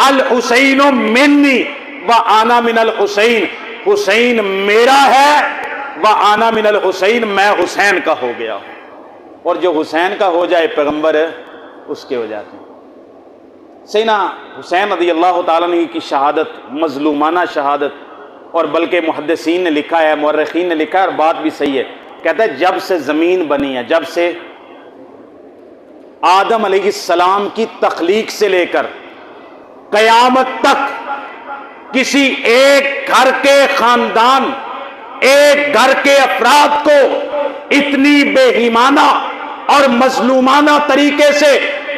الحسین منی و انا من الحسین، حسین میرا ہے و انا من الحسین، میں حسین کا ہو گیا ہوں۔ اور جو حسین کا ہو جائے پیغمبر اس کے ہو جاتے ہیں۔ سیدنا حسین رضی اللہ تعالیٰ عنہ کی شہادت مظلومانہ شہادت، اور بلکہ محدثین نے لکھا ہے، مورخین نے لکھا ہے، اور بات بھی صحیح ہے، کہتا ہے جب سے زمین بنی ہے، جب سے آدم علیہ السلام کی تخلیق سے لے کر قیامت تک کسی ایک گھر کے خاندان، ایک گھر کے افراد کو اتنی بے ایمانہ اور مظلومانہ طریقے سے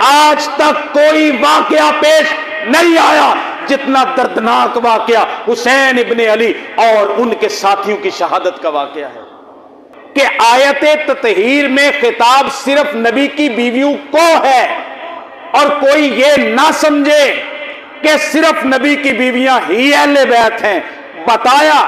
آج تک کوئی واقعہ پیش نہیں آیا جتنا دردناک واقعہ حسین ابن علی اور ان کے ساتھیوں کی شہادت کا واقعہ ہے، کہ آیت تطہیر میں خطاب صرف نبی کی بیویوں کو ہے، اور کوئی یہ نہ سمجھے کہ صرف نبی کی بیویاں ہی اہل بیت ہیں۔ بتایا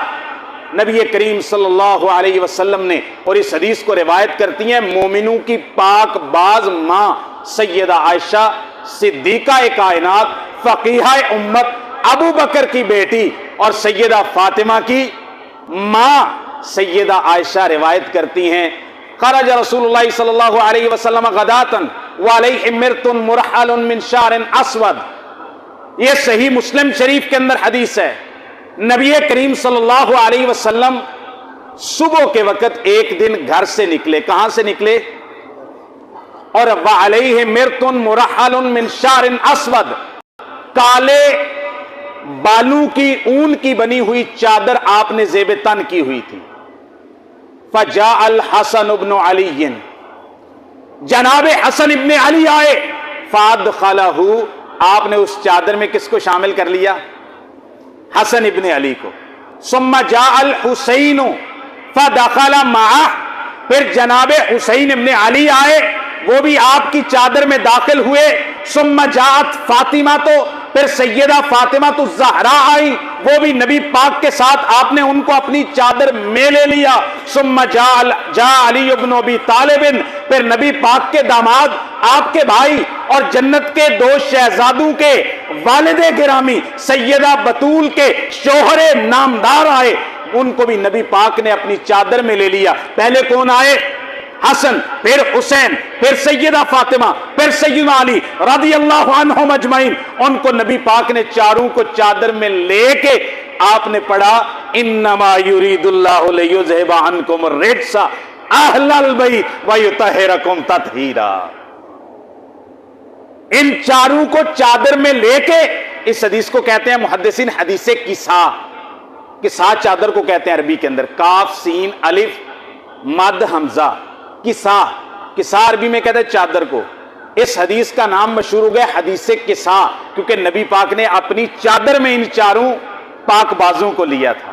نبی کریم صلی اللہ علیہ وسلم نے، اور اس حدیث کو روایت کرتی ہیں مومنوں کی پاک باز ماں سیدہ عائشہ صدیقہ کائنات، فقیہہ امت، ابو بکر کی بیٹی اور سیدہ فاطمہ کی ماں سیدہ عائشہ روایت کرتی ہیں، خرج رسول اللہ صلی اللہ علیہ وسلم غداتن وعلیہ مرت مرحل من شعر اسود۔ یہ صحیح مسلم شریف کے اندر حدیث ہے، نبی کریم صلی اللہ علیہ وسلم صبح کے وقت ایک دن گھر سے نکلے، کہاں سے نکلے؟ اور وعلیہ مرت مرحل من شعر اسود، کالے بالوں کی اون کی بنی ہوئی چادر آپ نے زیب تن کی ہوئی تھی۔ فجاء الحسن ابن علی، جناب حسن ابن علی آئے، فادخلہ، آپ نے اس چادر میں کس کو شامل کر لیا؟ حسن ابن علی کو۔ ثم جاء الحسین فدخل معہ، پھر جناب حسین ابن علی آئے، وہ بھی آپ کی چادر میں داخل ہوئے۔ ثم جاءت فاطمہ، تو پھر سیدہ فاطمہ تو زہرا آئی، وہ بھی نبی پاک کے ساتھ آپ نے ان کو اپنی چادر میں لے لیا۔ ثم جاء علی ابن ابی طالب، پھر نبی پاک کے داماد، آپ کے بھائی اور جنت کے دو شہزادوں کے والد گرامی سیدہ بطول کے شوہر نامدار آئے، ان کو بھی نبی پاک نے اپنی چادر میں لے لیا۔ پہلے کون آئے؟ حسن، پھر حسین، پھر سیدہ فاطمہ، پھر سیدنا علی رضی اللہ عنہم اجمعین، ان کو نبی پاک نے چاروں کو چادر میں لے کے آپ نے پڑھا انما یرید اللہ لیذھب عنکم الرجس اہل البیت ویطہرکم تطہیرا۔ ان چاروں کو چادر میں لے کے، اس حدیث کو کہتے ہیں محدثین حدیث قصا، قصا چادر کو کہتے ہیں عربی کے اندر، کاف سین الف مد حمزہ، قصا، قصا عربی میں کہتے ہیں چادر کو۔ اس حدیث کا نام مشہور ہو گیا حدیث قصا، کیونکہ نبی پاک نے اپنی چادر میں ان چاروں پاک بازوں کو لیا تھا۔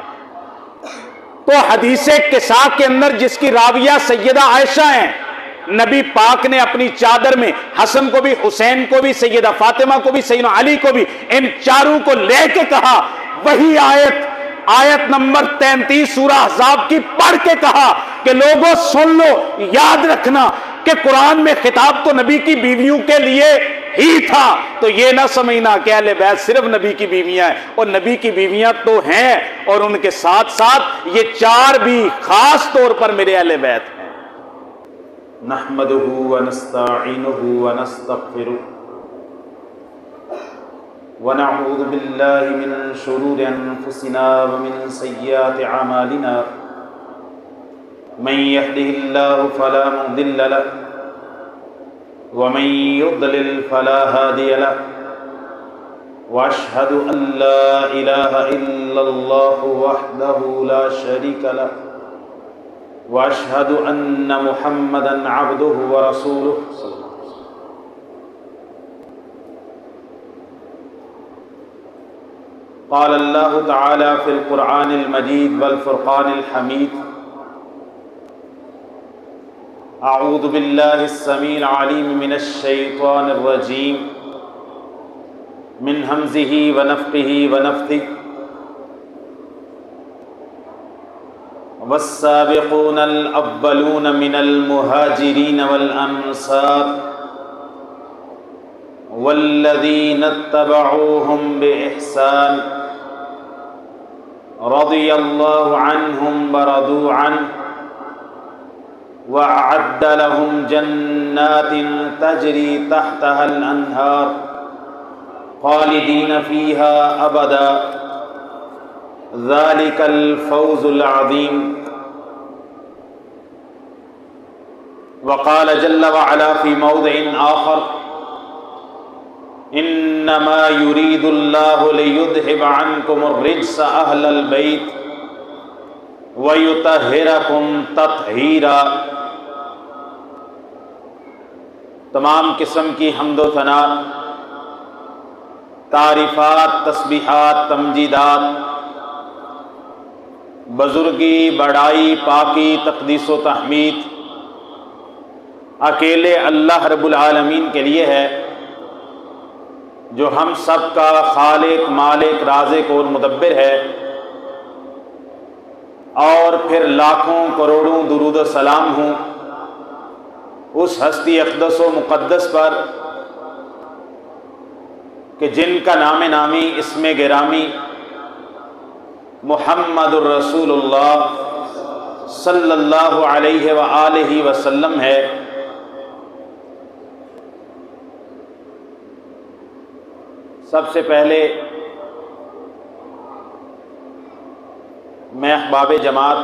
تو حدیث قصا کے اندر جس کی راویہ سیدہ عائشہ ہیں، نبی پاک نے اپنی چادر میں حسن کو بھی، حسین کو بھی، سیدہ فاطمہ کو بھی، سیدنا علی کو بھی، ان چاروں کو لے کے کہا، وہی آیت نمبر 33 سورہ احزاب کی پڑھ کے کہا کہ لوگوں سن لو، یاد رکھنا کہ قرآن میں خطاب تو نبی کی بیویوں کے لیے ہی تھا، تو یہ نہ سمجھنا کہ اہل بیت صرف نبی کی بیویاں ہیں، اور نبی کی بیویاں تو ہیں، اور ان کے ساتھ ساتھ یہ چار بھی خاص طور پر میرے اہل بیت ہیں۔ نحمده ونستعینه ونستغفره ونعوذ باللہ من شرور انفسنا ومن سیئات اعمالنا، من يهده الله فلا مضل له ومن يضلل فلا هادي له، واشهد ان لا اله الا الله وحده لا شريك له، واشهد ان محمدا عبده ورسوله۔ قال الله تعالى في القرآن المجيد والفرقان الحميد، أعوذ بالله السميع العليم من الشيطان الرجيم، من همزه ونفخه ونفثه، والسابقون الأولون من المهاجرين والأنصار والذین اتبعوہم بإحسان رضی اللہ عنہم ورضوا عنہ وأعد لهم جنات تجری تحتها الأنہار خالدین فیہا ابدا ذلک الفوز العظیم۔ وقال جل وعلا فی موضع آخر انما یرید اللہ لیذہب عنکم الرجس اہل البیت ویطہرکم تطہیرا۔ تمام قسم کی حمد و ثنا، تعریفات، تسبیحات، تمجیدات، بزرگی، بڑائی، پاکی، تقدیس و تحمید اکیلے اللہ رب العالمین کے لیے ہے، جو ہم سب کا خالق، مالک، رازق اور مدبر ہے۔ اور پھر لاکھوں کروڑوں درود و سلام ہوں اس ہستی اقدس و مقدس پر کہ جن کا نام نامی، اسم گرامی محمد الرسول اللہ صلی اللہ علیہ وآلہ وسلم ہے۔ سب سے پہلے میں احباب جماعت،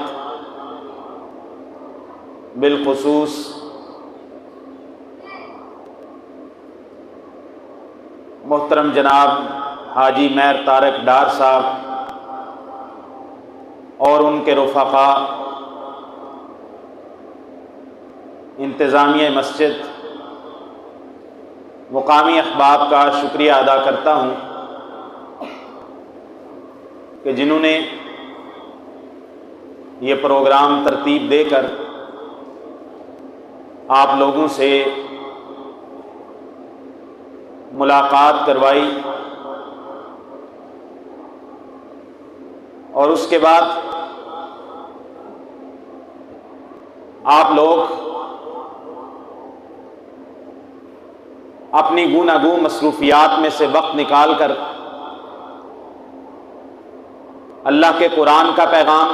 بالخصوص محترم جناب حاجی مہر طارق ڈار صاحب اور ان کے رفقاء، انتظامیہ مسجد، مقامی احباب کا شکریہ ادا کرتا ہوں کہ جنہوں نے یہ پروگرام ترتیب دے کر آپ لوگوں سے ملاقات کروائی، اور اس کے بعد آپ لوگ اپنی گوناگوں مصروفیات میں سے وقت نکال کر اللہ کے قرآن کا پیغام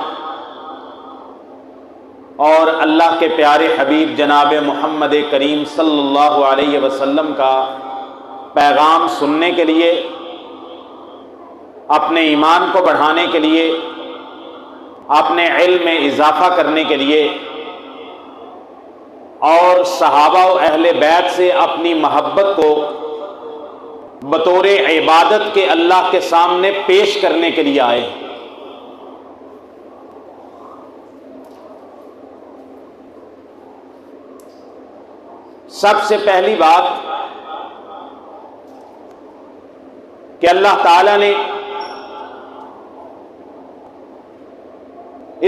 اور اللہ کے پیارے حبیب جناب محمد کریم صلی اللہ علیہ وسلم کا پیغام سننے کے لیے، اپنے ایمان کو بڑھانے کے لیے، اپنے علم میں اضافہ کرنے کے لیے، اور صحابہ و اہل بیت سے اپنی محبت کو بطور عبادت کے اللہ کے سامنے پیش کرنے کے لیے آئے۔ سب سے پہلی بات کہ اللہ تعالیٰ نے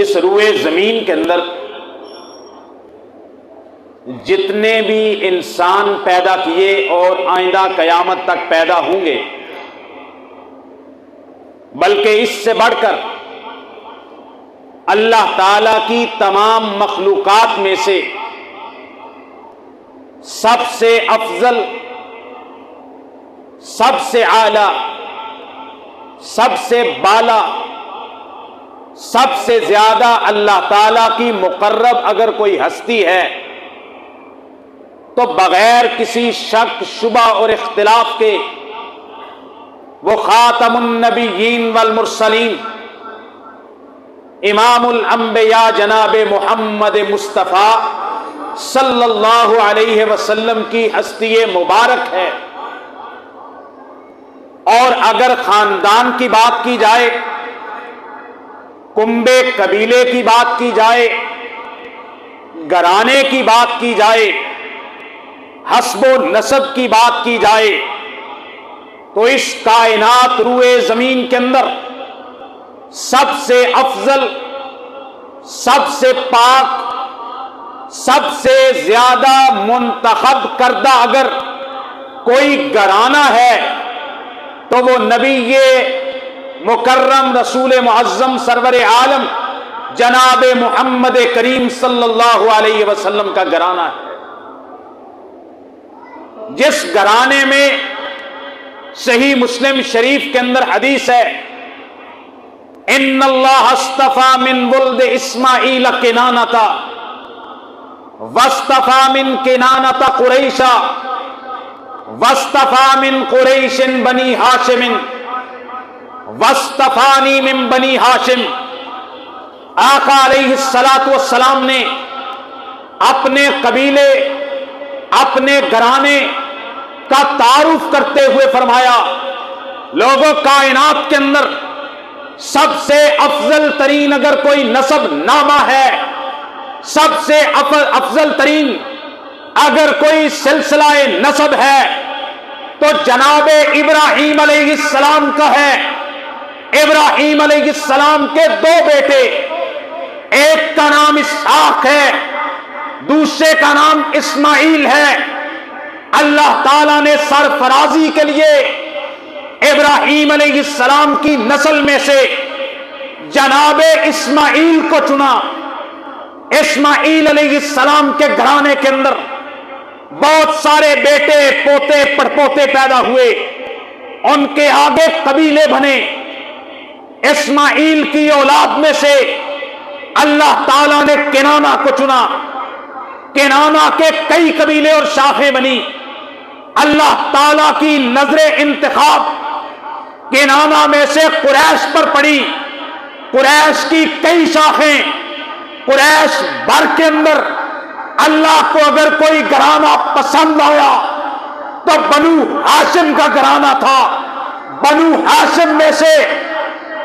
اس روئے زمین کے اندر جتنے بھی انسان پیدا کیے اور آئندہ قیامت تک پیدا ہوں گے، بلکہ اس سے بڑھ کر اللہ تعالیٰ کی تمام مخلوقات میں سے سب سے افضل، سب سے اعلی، سب سے بالا، سب سے زیادہ اللہ تعالیٰ کی مقرب اگر کوئی ہستی ہے تو بغیر کسی شک، شبہ اور اختلاف کے وہ خاتم النبیین والمرسلین، امام الانبیاء جناب محمد مصطفیٰ صلی اللہ علیہ وسلم کی ہستی مبارک ہے۔ اور اگر خاندان کی بات کی جائے، کنبے قبیلے کی بات کی جائے، گھرانے کی بات کی جائے، حسب و نسب کی بات کی جائے، تو اس کائنات روئے زمین کے اندر سب سے افضل، سب سے پاک، سب سے زیادہ منتخب کردہ اگر کوئی گھرانہ ہے تو وہ نبی مکرم رسول معظم سرور عالم جناب محمد کریم صلی اللہ علیہ وسلم کا گھرانہ ہے، جس گھرانے میں صحیح مسلم شریف کے اندر حدیث ہے، ان اللہ اصطفى من ولد اسماعیل کنانۃ واصطفى من کنانۃ قریشا واصطفى من قریش بنی ہاشم واصطفانی من بنی ہاشم۔ آقا علیہ الصلوۃ والسلام نے اپنے قبیلے، اپنے گھرانے کا تعارف کرتے ہوئے فرمایا، لوگوں کائنات کے اندر سب سے افضل ترین اگر کوئی نسب نامہ ہے، سب سے افضل ترین اگر کوئی سلسلہ نسب ہے تو جناب ابراہیم علیہ السلام کا ہے۔ ابراہیم علیہ السلام کے دو بیٹے، ایک کا نام اسحاق ہے، دوسرے کا نام اسماعیل ہے۔ اللہ تعالیٰ نے سرفرازی کے لیے ابراہیم علیہ السلام کی نسل میں سے جناب اسماعیل کو چنا۔ اسماعیل علیہ السلام کے گھرانے کے اندر بہت سارے بیٹے، پوتے، پڑپوتے پیدا ہوئے، ان کے آگے قبیلے بنے۔ اسماعیل کی اولاد میں سے اللہ تعالیٰ نے کنانہ کو چنا۔ کنانہ کے کئی قبیلے اور شاخیں بنی۔ اللہ تعالیٰ کی نظر انتخاب کنانہ میں سے قریش پر پڑی۔ قریش کی کئی شاخیں، قریش بھر کے اندر اللہ کو اگر کوئی گھرانہ پسند آیا تو بنو ہاشم کا گھرانہ تھا۔ بنو ہاشم میں سے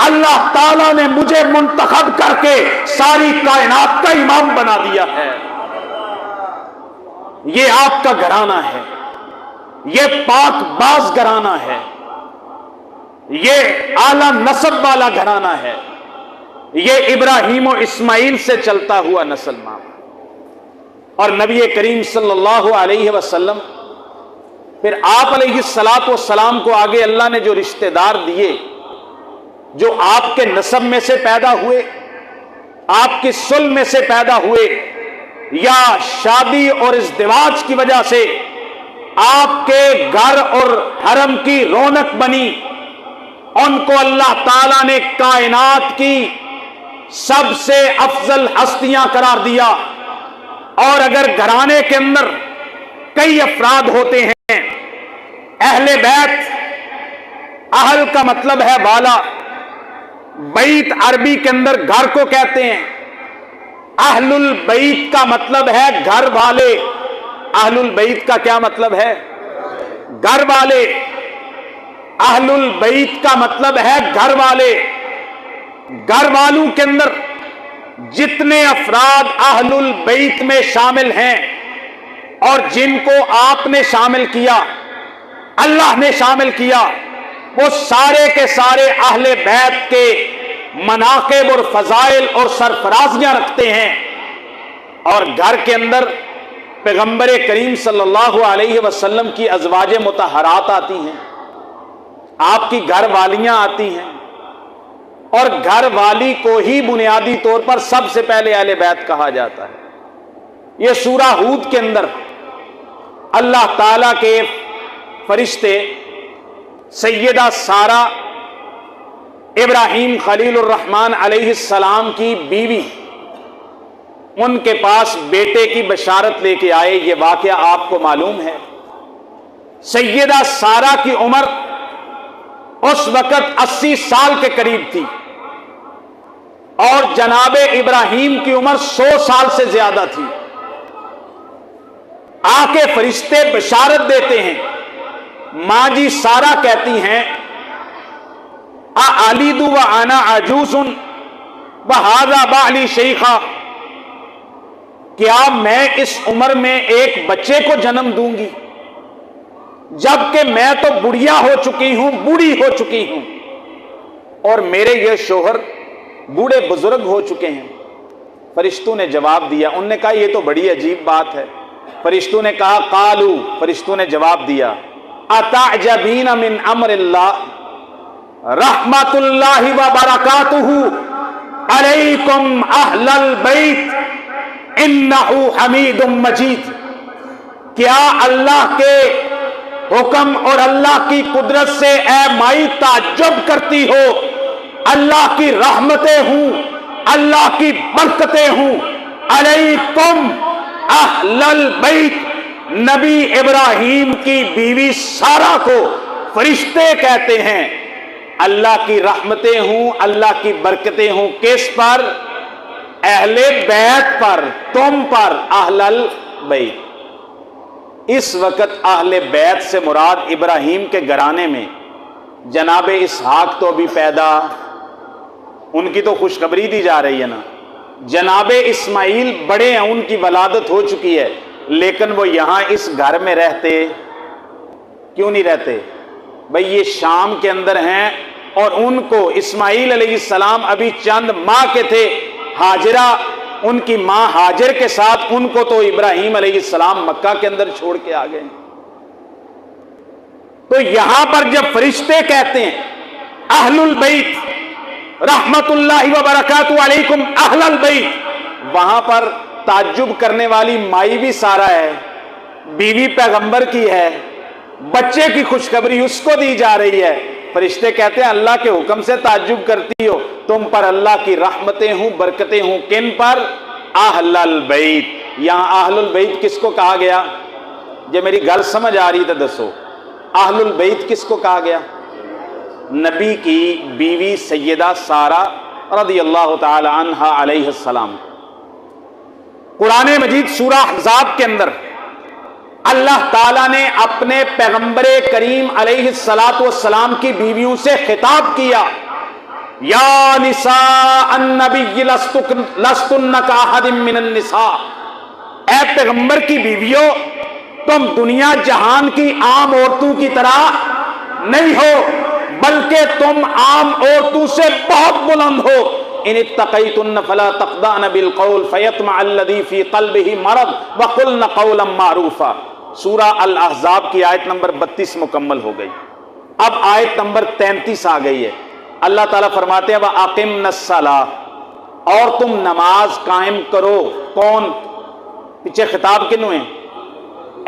اللہ تعالیٰ نے مجھے منتخب کر کے ساری کائنات کا امام بنا دیا ہے۔ یہ آپ کا گھرانہ ہے، یہ پاک باز گھرانہ ہے، یہ اعلیٰ نسب والا گھرانہ ہے، یہ ابراہیم و اسماعیل سے چلتا ہوا نسل ماں۔ اور نبی کریم صلی اللہ علیہ وسلم، پھر آپ علیہ الصلوۃ والسلام کو آگے اللہ نے جو رشتہ دار دیے، جو آپ کے نسب میں سے پیدا ہوئے، آپ کی صلب میں سے پیدا ہوئے، یا شادی اور ازدواج کی وجہ سے آپ کے گھر اور حرم کی رونق بنی، ان کو اللہ تعالیٰ نے کائنات کی سب سے افضل ہستیاں قرار دیا۔ اور اگر گھرانے کے اندر کئی افراد ہوتے ہیں، اہل بیت، اہل کا مطلب ہے والا، بیت عربی کے اندر گھر کو کہتے ہیں، اہل البیت کا مطلب ہے گھر والے۔ اہل البیت کا کیا مطلب ہے؟ گھر والے۔ اہل البیت کا مطلب ہے گھر والے۔ گھر والوں کے اندر جتنے افراد اہل البیت میں شامل ہیں اور جن کو آپ نے شامل کیا، اللہ نے شامل کیا، وہ سارے کے سارے اہل بیت کے مناقب اور فضائل اور سرفرازیاں رکھتے ہیں۔ اور گھر کے اندر پیغمبر کریم صلی اللہ علیہ وسلم کی ازواج مطہرات آتی ہیں، آپ کی گھر والیاں آتی ہیں، اور گھر والی کو ہی بنیادی طور پر سب سے پہلے اہل بیت کہا جاتا ہے۔ یہ سورہ ہود کے اندر اللہ تعالیٰ کے فرشتے سیدہ سارہ ابراہیم خلیل الرحمن علیہ السلام کی بیوی، ان کے پاس بیٹے کی بشارت لے کے آئے۔ یہ واقعہ آپ کو معلوم ہے۔ سیدہ سارہ کی عمر اس وقت 80 سال کے قریب تھی، اور جناب ابراہیم کی عمر 100 سال سے زیادہ تھی۔ آ کے فرشتے بشارت دیتے ہیں۔ ماں جی سارہ کہتی ہیں، اَأَلِدُ وَأَنَا عَجُوزٌ وَهَذَا بَعْلِي شَيْخًا، کیا میں اس عمر میں ایک بچے کو جنم دوں گی جبکہ میں تو بڑھیا ہو چکی ہوں، بوڑھی ہو چکی ہوں، اور میرے یہ شوہر بوڑھے بزرگ ہو چکے ہیں؟ فرشتوں نے جواب دیا، انہوں نے کہا یہ تو بڑی عجیب بات ہے۔ فرشتوں نے کہا قالو، فرشتوں نے جواب دیا اتعجبین من امر اللہ رحمت اللہ وبرکاتہ علیکم اہل البیت انہ حمید مجید، کیا اللہ کے حکم اور اللہ کی قدرت سے اے مائی تعجب کرتی ہو، اللہ کی رحمتیں ہوں، اللہ کی برکتیں ہوں علیکم اہل البیت۔ نبی ابراہیم کی بیوی سارہ کو فرشتے کہتے ہیں اللہ کی رحمتیں ہوں، اللہ کی برکتیں ہوں۔ کس پر؟ اہل بیت پر، تم پر، اہل البیت۔ اس وقت اہل بیت سے مراد ابراہیم کے گھرانے میں جناب اسحاق تو ابھی پیدا، ان کی تو خوشخبری دی جا رہی ہے نا۔ جناب اسماعیل بڑے ہیں، ان کی ولادت ہو چکی ہے، لیکن وہ یہاں اس گھر میں رہتے کیوں نہیں رہتے؟ بھئی یہ شام کے اندر ہیں، اور ان کو اسماعیل علیہ السلام ابھی چند ماہ کے تھے، ہاجرہ ان کی ماں ہاجر کے ساتھ، ان کو تو ابراہیم علیہ السلام مکہ کے اندر چھوڑ کے آ گئے۔ تو یہاں پر جب فرشتے کہتے ہیں اہل البیت رحمت اللہ وبرکاتہ علیکم اہل البیت، وہاں پر تعجب کرنے والی مائی بھی سارہ ہے، بیوی پیغمبر کی ہے، بچے کی خوشخبری اس کو دی جا رہی ہے۔ فرشتے کہتے ہیں اللہ کے حکم سے تعجب کرتی ہو، تم پر اللہ کی رحمتیں ہوں، برکتیں ہوں۔ کن پر؟ اہل البیت۔ یہاں اہل البیت کس کو کہا گیا؟ جب میری گل سمجھ آ رہی تو دسو، اہل البیت کس کو کہا گیا؟ نبی کی بیوی سیدہ سارہ رضی اللہ تعالی عنہا علیہ السلام۔ قرآن مجید سورہ احزاب کے اندر اللہ تعالیٰ نے اپنے پیغمبر کریم علیہ السلام کی بیویوں سے خطاب کیا، یا نساء النبی لستن کاحد من النساء، اے پیغمبر کی بیویوں تم دنیا جہان کی عام عورتوں کی طرح نہیں ہو، بلکہ تم عام عورتوں سے بہت بلند ہو۔ ان اتقیتن فلا تخضعن بالقول فیطمع الذی فی قلبہ مرض وقلن قولا معروفا۔ سورہ الاحزاب کی آیت نمبر 32 مکمل ہو گئی۔ اب آیت نمبر 33 آ گئی ہے۔ اللہ تعالیٰ فرماتے ہیں وَأَقِمْنَ الصَّلَاةَ، اور تم نماز قائم کرو۔ کون؟ پیچھے خطاب کنوں ہیں؟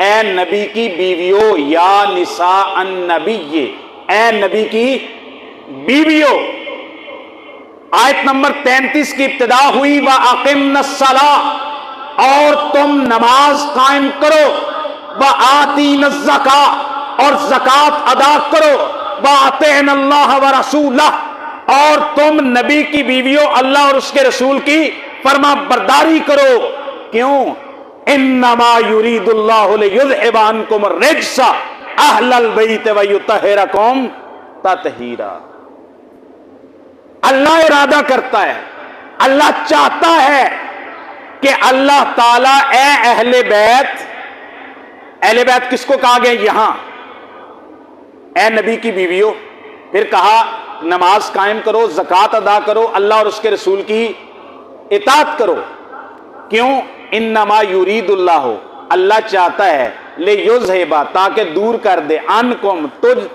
اے نبی کی بیویوں، یا نساء النبی، اے نبی کی بیویوں۔ آیت نمبر 33 کی ابتدا ہوئی وَأَقِمْنَ الصَّلَاةَ، اور تم نماز قائم کرو، وَآتِينَ الزَّكَاةَ، اور زکوٰۃ ادا کرو، وَأَطِعْنَ اللَّهَ وَرَسُولَهُ، اور تم نبی کی بیویوں اللہ اور اس کے رسول کی فرما برداری کرو۔ کیوں؟ انما یرید اللہ لیذھب عنکم الرجس اہل البیت ویطہرکم تطہیرا۔ اللہ ارادہ کرتا ہے، اللہ چاہتا ہے کہ اللہ تعالیٰ اے اہل بیت، اہل بیت کس کو کہا گیا یہاں؟ اے نبی کی بیویوں، پھر کہا نماز قائم کرو، زکوٰۃ ادا کرو، اللہ اور اس کے رسول کی اطاعت کرو۔ کیوں؟ انما یرید اللہ، اللہ چاہتا ہے لیذھب، تاکہ دور کر دے، عنکم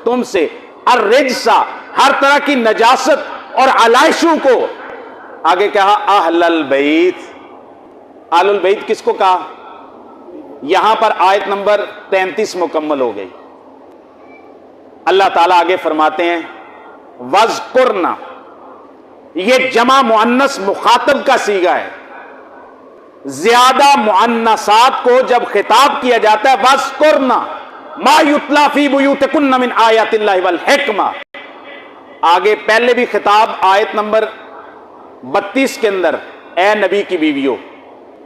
تم سے، الرجس، ہر طرح کی نجاست اور علائشوں کو۔ آگے کہا اہل البیت، اہل البیت کس کو کہا؟ یہاں پر آیت نمبر 33 مکمل ہو گئی۔ اللہ تعالیٰ آگے فرماتے ہیں وَاذْكُرْنَ، یہ جمع مؤنث مخاطب کا صیغہ ہے۔ زیادہ مؤنثات کو جب خطاب کیا جاتا ہے وَاذْكُرْنَ مَا يُتْلَى فِي بُيُوتِكُنَّ مِنْ آیَاتِ اللَّهِ وَالْحِکْمَةِ، آگے پہلے بھی خطاب آیت نمبر 32 کے اندر اے نبی کی بیویوں،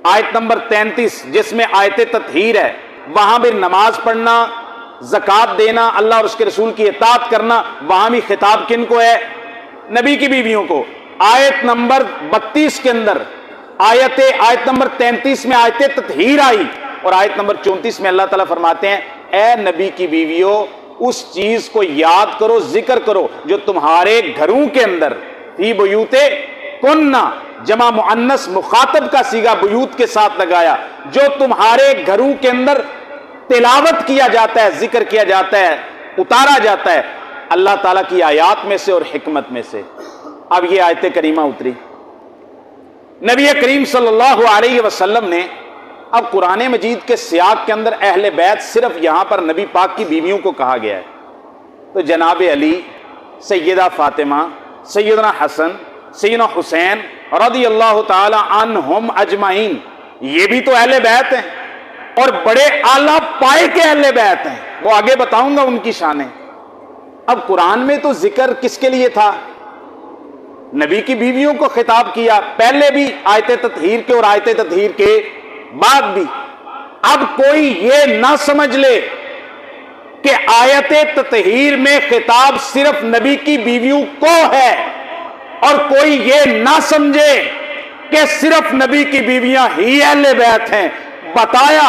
آیت نمبر 33 جس میں آیت تطہیر ہے، وہاں بھی نماز پڑھنا، زکوٰۃ دینا، اللہ اور اس کے رسول کی اطاعت کرنا، وہاں بھی خطاب کن کو ہے؟ نبی کی بیویوں کو۔ آیت نمبر 32 کے اندر آیت نمبر 33 میں آیت تطہیر آئی، اور آیت نمبر 34 میں اللہ تعالیٰ فرماتے ہیں اے نبی کی بیویوں اس چیز کو یاد کرو، ذکر کرو جو تمہارے گھروں کے اندر، فی بیوت کننا، جمع مؤنث مخاطب کا صیغہ بیوت کے ساتھ لگایا، جو تمہارے گھروں کے اندر تلاوت کیا جاتا ہے، ذکر کیا جاتا ہے، اتارا جاتا ہے اللہ تعالیٰ کی آیات میں سے اور حکمت میں سے۔ اب یہ آیت کریمہ اتری، نبی کریم صلی اللہ علیہ وسلم نے اب قرآن مجید کے سیاق کے اندر اہل بیت صرف یہاں پر نبی پاک کی بیویوں کو کہا گیا ہے، تو جناب علی، سیدہ فاطمہ، سیدنا حسن، سیدنا حسین رضی اللہ تعالی عنہم اجمعین، یہ بھی تو اہل بیت ہیں اور بڑے اعلیٰ پائے کے اہل بیت ہیں، وہ آگے بتاؤں گا ان کی شانیں۔ اب قرآن میں تو ذکر کس کے لیے تھا؟ نبی کی بیویوں کو خطاب کیا، پہلے بھی آیت تطہیر کے اور آیت تطہیر کے بعد بھی۔ اب کوئی یہ نہ سمجھ لے کہ آیت تطہیر میں خطاب صرف نبی کی بیویوں کو ہے، اور کوئی یہ نہ سمجھے کہ صرف نبی کی بیویاں ہی اہل بیت ہیں۔ بتایا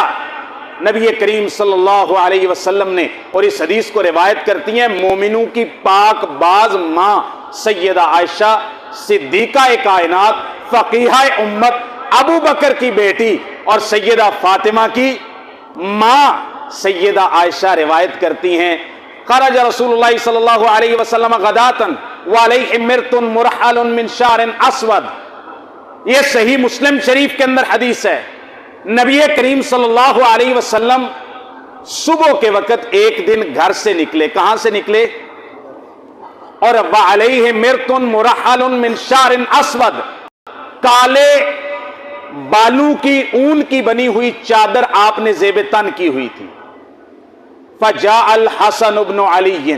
نبی کریم صلی اللہ علیہ وسلم نے، اور اس حدیث کو روایت کرتی ہیں مومنوں کی پاک باز ماں سیدہ عائشہ صدیقہ کائنات، فقیہہ امت، ابو بکر کی بیٹی اور سیدہ فاطمہ کی ماں سیدہ عائشہ روایت کرتی ہیں، خرج رسول اللہ صلی اللہ علیہ وسلم غداتن وعلیہ مرت مرحل من شعر اسود۔ یہ صحیح مسلم شریف کے اندر حدیث ہے، نبی کریم صلی اللہ علیہ وسلم صبح کے وقت ایک دن گھر سے نکلے۔ کہاں سے نکلے؟ اور وعلیہ مرت مرحل من شعر اسود، کالے بالوں کی اون کی بنی ہوئی چادر آپ نے زیب تن کی ہوئی تھی۔ فجاء الحسن ابن علی،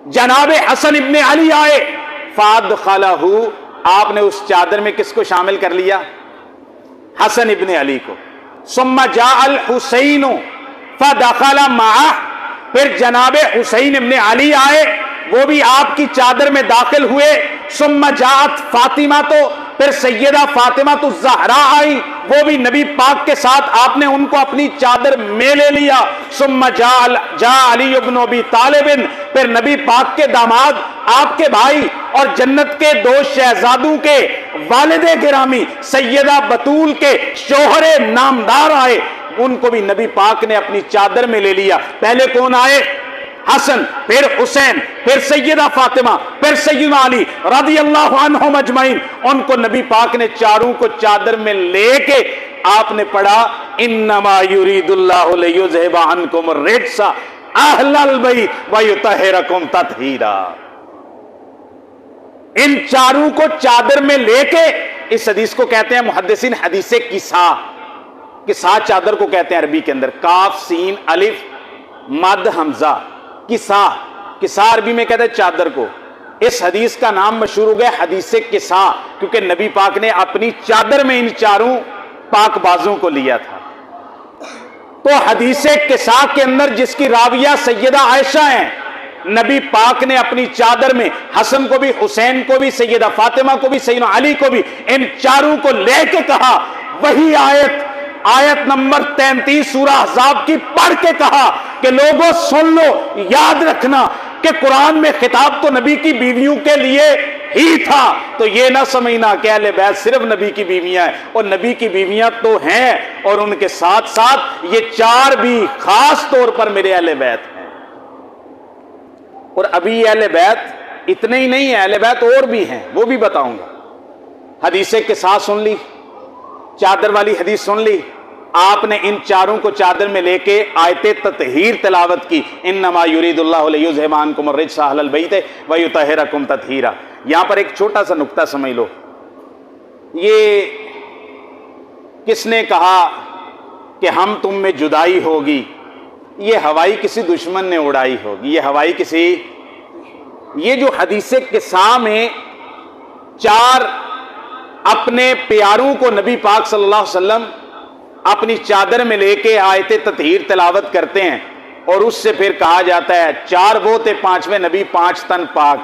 جناب حسن ابن علی آئے، فادخلہ، آپ نے اس چادر میں کس کو شامل کر لیا؟ حسن ابن علی کو۔ ثم جاء الحسین فدخل معہ، پھر جناب حسین ابن علی آئے، وہ بھی آپ کی چادر میں داخل ہوئے۔ ثم جاءت فاطمہ، تو پھر سیدہ فاطمہ تو زہرا آئی، وہ بھی نبی پاک کے ساتھ آپ نے ان کو اپنی چادر میں لے لیا۔ ثم جاء علی ابن ابی طالب، پھر نبی پاک کے داماد، آپ کے بھائی اور جنت کے دو شہزادوں کے والد گرامی سیدہ بطول کے شوہر نامدار آئے، ان کو بھی نبی پاک نے اپنی چادر میں لے لیا۔ پہلے کون آئے؟ حسن، پھر حسین، پھر سیدہ فاطمہ، پھر سیدنا علی رضی اللہ عنہم اجمعین، ان کو نبی پاک نے چاروں کو چادر میں لے کے آپ نے پڑھا انما یرید اللہ لیذھب عنکم الرجس اہل البیت ویطہرکم تطہیرا۔ ان چاروں کو چادر میں لے کے، اس حدیث کو کہتے ہیں محدثین حدیث قصا، قصا چادر کو کہتے ہیں عربی کے اندر، کاف سین الف مد حمزہ، قصا، قصا عربی میں کہتے ہیں چادر کو۔ اس حدیث کا نام مشہور ہو گیا حدیث قصا، کیونکہ نبی پاک نے اپنی چادر میں ان چاروں پاک بازوں کو لیا تھا۔ تو حدیث قصا کے اندر جس کی راویہ سیدہ عائشہ ہیں، نبی پاک نے اپنی چادر میں حسن کو بھی، حسین کو بھی، سیدہ فاطمہ کو بھی، سیدنا علی کو بھی، ان چاروں کو لے کے کہا، وہی آیت نمبر 33 سورہ احزاب کی پڑھ کے کہا کہ لوگوں سن لو، یاد رکھنا کہ قرآن میں خطاب تو نبی کی بیویوں کے لیے ہی تھا، تو یہ نہ سمجھنا کہ اہل بیت صرف نبی کی بیویاں ہیں، اور نبی کی بیویاں تو ہیں، اور ان کے ساتھ ساتھ یہ چار بھی خاص طور پر میرے اہل بیت ہیں۔ اور ابھی اہل بیت اتنے ہی نہیں ہیں، اہل بیت اور بھی ہیں، وہ بھی بتاؤں گا۔ حدیث قصا سن لی، چادر والی حدیث سن لی، آپ نے ان چاروں کو چادر میں لے کے آیت تطہیر تلاوت کی، انما یرید اللہ لیذھب عنکم الرجس اہل البیت ویطہرکم تطہیرا۔ یہاں پر ایک چھوٹا سا نقطہ سمجھ لو، یہ کس نے کہا کہ ہم تم میں جدائی ہوگی؟ یہ ہوائی کسی دشمن نے اڑائی ہوگی، یہ ہوائی کسی، یہ جو حدیث قصا میں چار اپنے پیاروں کو نبی پاک صلی اللہ علیہ وسلم اپنی چادر میں لے کے آیت تطہیر تلاوت کرتے ہیں، اور اس سے پھر کہا جاتا ہے چار وہ تھے، پانچویں نبی، 5 تن پاک۔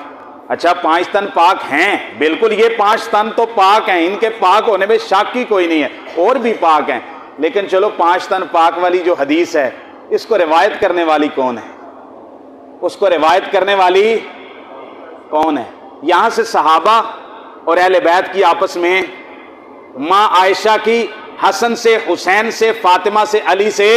اچھا 5 تن پاک ہیں، بالکل یہ 5 تن تو پاک ہیں، ان کے پاک ہونے میں شک ہی کوئی نہیں ہے، اور بھی پاک ہیں، لیکن چلو 5 تن پاک والی جو حدیث ہے، اس کو روایت کرنے والی کون ہے؟ اس کو روایت کرنے والی کون ہے؟ یہاں سے صحابہ اور اہل بیت کی آپس میں، ماں عائشہ کی حسن سے، حسین سے، فاطمہ سے، علی سے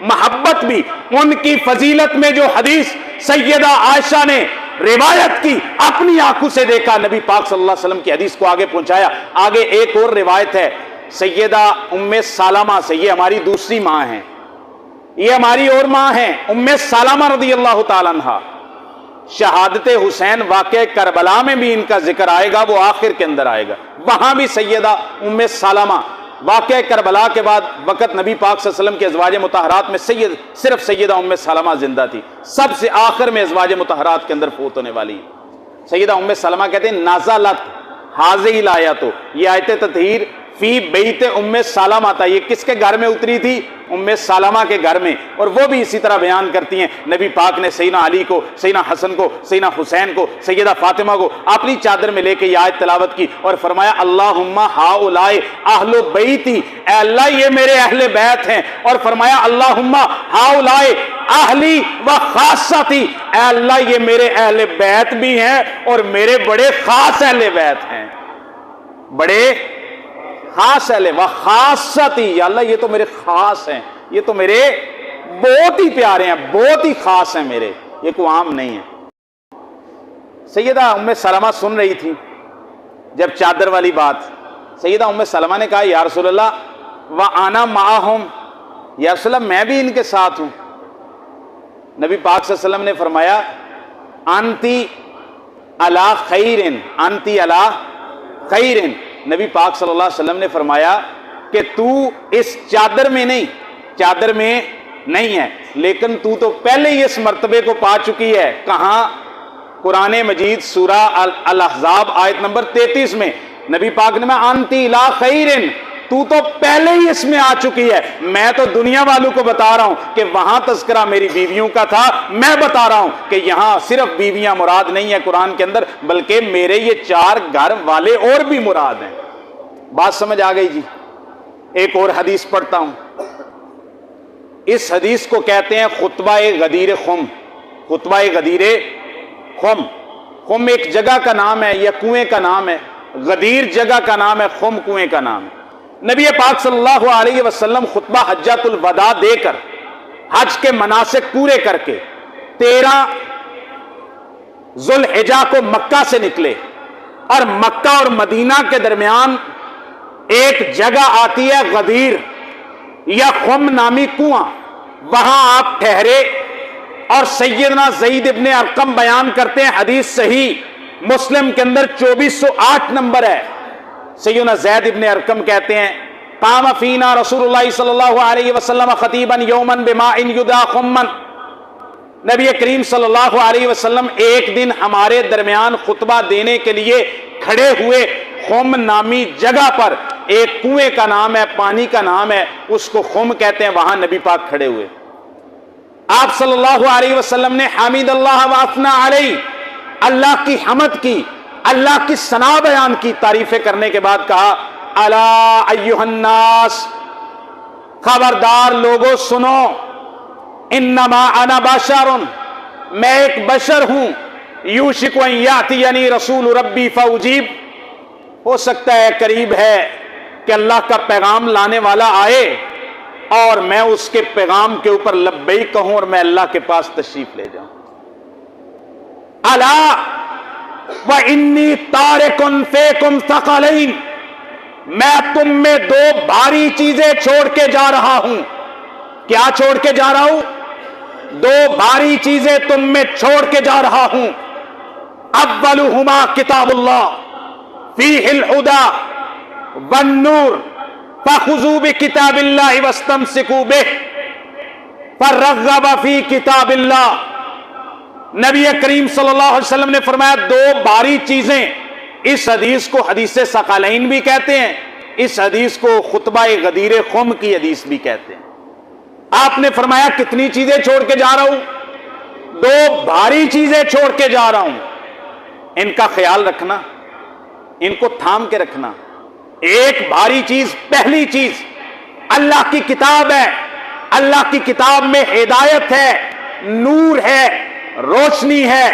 محبت بھی، ان کی فضیلت میں جو حدیث سیدہ عائشہ نے روایت کی، اپنی آنکھوں سے دیکھا، نبی پاک صلی اللہ علیہ وسلم کی حدیث کو آگے پہنچایا۔ آگے ایک اور روایت ہے سیدہ ام سلمہ سے، یہ ہماری دوسری ماں ہیں، یہ ہماری اور ماں ہیں ام سلمہ رضی اللہ تعالیٰ عنہ۔ شہادت حسین واقعہ کربلا میں بھی ان کا ذکر آئے گا، وہ آخر کے اندر آئے گا، وہاں بھی سیدہ ام سلمہ واقعہ کربلا کے بعد وقت نبی پاک صلی اللہ علیہ وسلم کے ازواج مطہرات میں صرف سیدہ ام سلمہ زندہ تھی، سب سے آخر میں ازواج مطہرات کے اندر فوت ہونے والی۔ سیدہ ام سلمہ کہتے ہیں نازلت حاضی الآیات، یہ آیت تطہیر فی بیت ام سلمہ تھا، یہ کس کے گھر میں اتری تھی؟ ام سلمہ کے گھر میں، اور وہ بھی اسی طرح بیان کرتی ہیں نبی پاک نے سیدنا علی کو، سیدنا حسن کو، سیدنا حسین کو، سیدہ فاطمہ کو اپنی چادر میں لے کے یہ آیت تلاوت کی اور فرمایا اللہم ہؤلاء اہل بیتی، اے اللہ یہ میرے اہل بیت ہیں، اور فرمایا اللہم ہؤلاء اہلی و خاصتی، اے اللہ یہ میرے اہل بیت بھی ہیں اور میرے بڑے خاص اہل بیت ہیں، بڑے خاص اہل و خاصتی، یا اللہ یہ تو میرے خاص ہیں، یہ تو میرے بہت ہی پیارے ہیں، بہت ہی خاص ہیں میرے، یہ کوئی عام نہیں ہے۔ سیدہ ام سلمہ سن رہی تھی جب چادر والی بات، سیدہ ام سلمہ نے کہا یا رسول اللہ وَأَنَا مَعَهُمْ، یا رسول اللہ میں بھی ان کے ساتھ ہوں۔ نبی پاک صلی اللہ علیہ وسلم نے فرمایا انتی علی خیرن، انتی علی خیرن، نبی پاک صلی اللہ علیہ وسلم نے فرمایا کہ تو اس چادر میں نہیں، چادر میں نہیں ہے، لیکن تو تو پہلے ہی اس مرتبے کو پا چکی ہے۔ کہاں؟ قرآن مجید سورہ الاحزاب آیت نمبر 33 میں نبی پاک نے میں انتی الی خیرن، تو تو پہلے ہی اس میں آ چکی ہے، میں تو دنیا والوں کو بتا رہا ہوں کہ وہاں تذکرہ میری بیویوں کا تھا، میں بتا رہا ہوں کہ یہاں صرف بیویاں مراد نہیں ہے قرآن کے اندر، بلکہ میرے یہ 4 گھر والے اور بھی مراد ہیں۔ بات سمجھ آ گئی جی؟ ایک اور حدیث پڑھتا ہوں، اس حدیث کو کہتے ہیں خطبہ غدیر خم، خطبہ غدیر خم، خم ایک جگہ کا نام ہے یا کنویں کا نام ہے، غدیر جگہ کا نام ہے، خم کنویں کا نام ہے۔ نبی پاک صلی اللہ علیہ وسلم خطبہ حجۃ الوداع دے کر، حج کے مناسک پورے کر کے 13 ذوالحجہ کو مکہ سے نکلے، اور مکہ اور مدینہ کے درمیان ایک جگہ آتی ہے غدیر یا خم نامی کنواں، وہاں آپ ٹھہرے، اور سیدنا زید ابن ارقم بیان کرتے ہیں، حدیث صحیح مسلم کے اندر 2408 نمبر ہے، سیدنا زید ابن ارقم کہتے ہیں قام فینا رسول اللہ صلی اللہ علیہ وسلم خطیبا یوما بماء یدعى خما، نبی کریم صلی اللہ علیہ وسلم ایک دن ہمارے درمیان خطبہ دینے کے لیے کھڑے ہوئے، خم نامی جگہ پر، ایک کنویں کا نام ہے، پانی کا نام ہے، اس کو خم کہتے ہیں، وہاں نبی پاک کھڑے ہوئے۔ آپ صلی اللہ علیہ وسلم نے حمید اللہ واثنا علیہ، اللہ کی حمد کی، اللہ کی ثنا بیان کی، تعریفیں کرنے کے بعد کہا الا ایھا الناس، خبردار لوگوں سنو، انما انا بشر، میں ایک بشر ہوں، یوشک ان یاتینی رسول ربی فاجیب، ہو سکتا ہے قریب ہے کہ اللہ کا پیغام لانے والا آئے اور میں اس کے پیغام کے اوپر لبیک کہوں اور میں اللہ کے پاس تشریف لے جاؤں۔ الا وانی تارک فیکم ثقلین، میں تم میں 2 بھاری چیزیں چھوڑ کے جا رہا ہوں۔ کیا چھوڑ کے جا رہا ہوں؟ 2 بھاری چیزیں تم میں چھوڑ کے جا رہا ہوں۔ اولہما کتاب اللہ فیہ الہدی والنور فخذوا بکتاب اللہ واستمسکوا بہ فرغب فی کتاب اللہ۔ نبی کریم صلی اللہ علیہ وسلم نے فرمایا 2 بھاری چیزیں، اس حدیث کو حدیث ثقلین بھی کہتے ہیں، اس حدیث کو خطبہ غدیر خم کی حدیث بھی کہتے ہیں۔ آپ نے فرمایا کتنی چیزیں چھوڑ کے جا رہا ہوں؟ 2 بھاری چیزیں چھوڑ کے جا رہا ہوں، ان کا خیال رکھنا، ان کو تھام کے رکھنا۔ ایک بھاری چیز، پہلی چیز اللہ کی کتاب ہے، اللہ کی کتاب میں ہدایت ہے، نور ہے، روشنی ہے،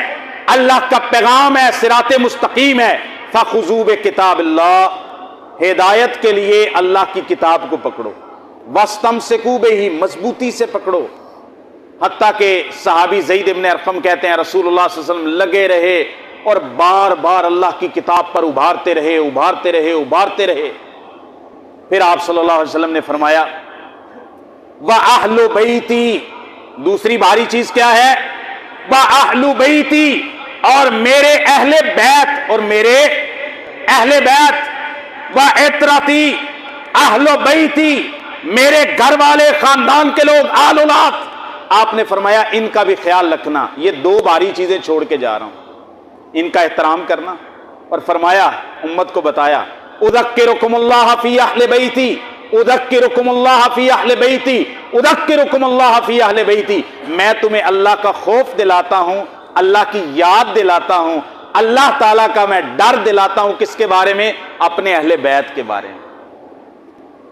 اللہ کا پیغام ہے، صراط مستقیم ہے۔ فخذوا بکتاب اللہ، ہدایت کے لیے اللہ کی کتاب کو پکڑو، واستمسکوا بہ، مضبوطی سے پکڑو۔ حتیٰ کہ صحابی زید ابن ارقم کہتے ہیں رسول اللہ صلی اللہ علیہ وسلم لگے رہے اور بار بار اللہ کی کتاب پر ابھارتے رہے، ابھارتے رہے، ابھارتے رہے۔ پھر آپ صلی اللہ علیہ وسلم نے فرمایا وَأَهْلُ بَيْتِي، دوسری بھاری چیز کیا ہے؟ وَأَهْلُ بَيْتِي، اور میرے اہل بیت، اور میرے اہل بیت، وَعِتْرَتِي أَهْلُ بَيْتِي، میرے گھر والے خاندان کے لوگ، آل اولاد۔ آپ نے فرمایا ان کا بھی خیال رکھنا، یہ دو بھاری چیزیں چھوڑ کے جا رہا ہوں، ان کا احترام کرنا، اور فرمایا امت کو بتایا اذکرکم اللہ فی اہل بیتی، اذکرکم اللہ فی اہل بیتی، اذکرکم اللہ فی اہل بیتی، میں تمہیں اللہ کا خوف دلاتا ہوں، اللہ کی یاد دلاتا ہوں، اللہ تعالیٰ کا میں ڈر دلاتا ہوں، کس کے بارے میں؟ اپنے اہل بیت کے بارے میں۔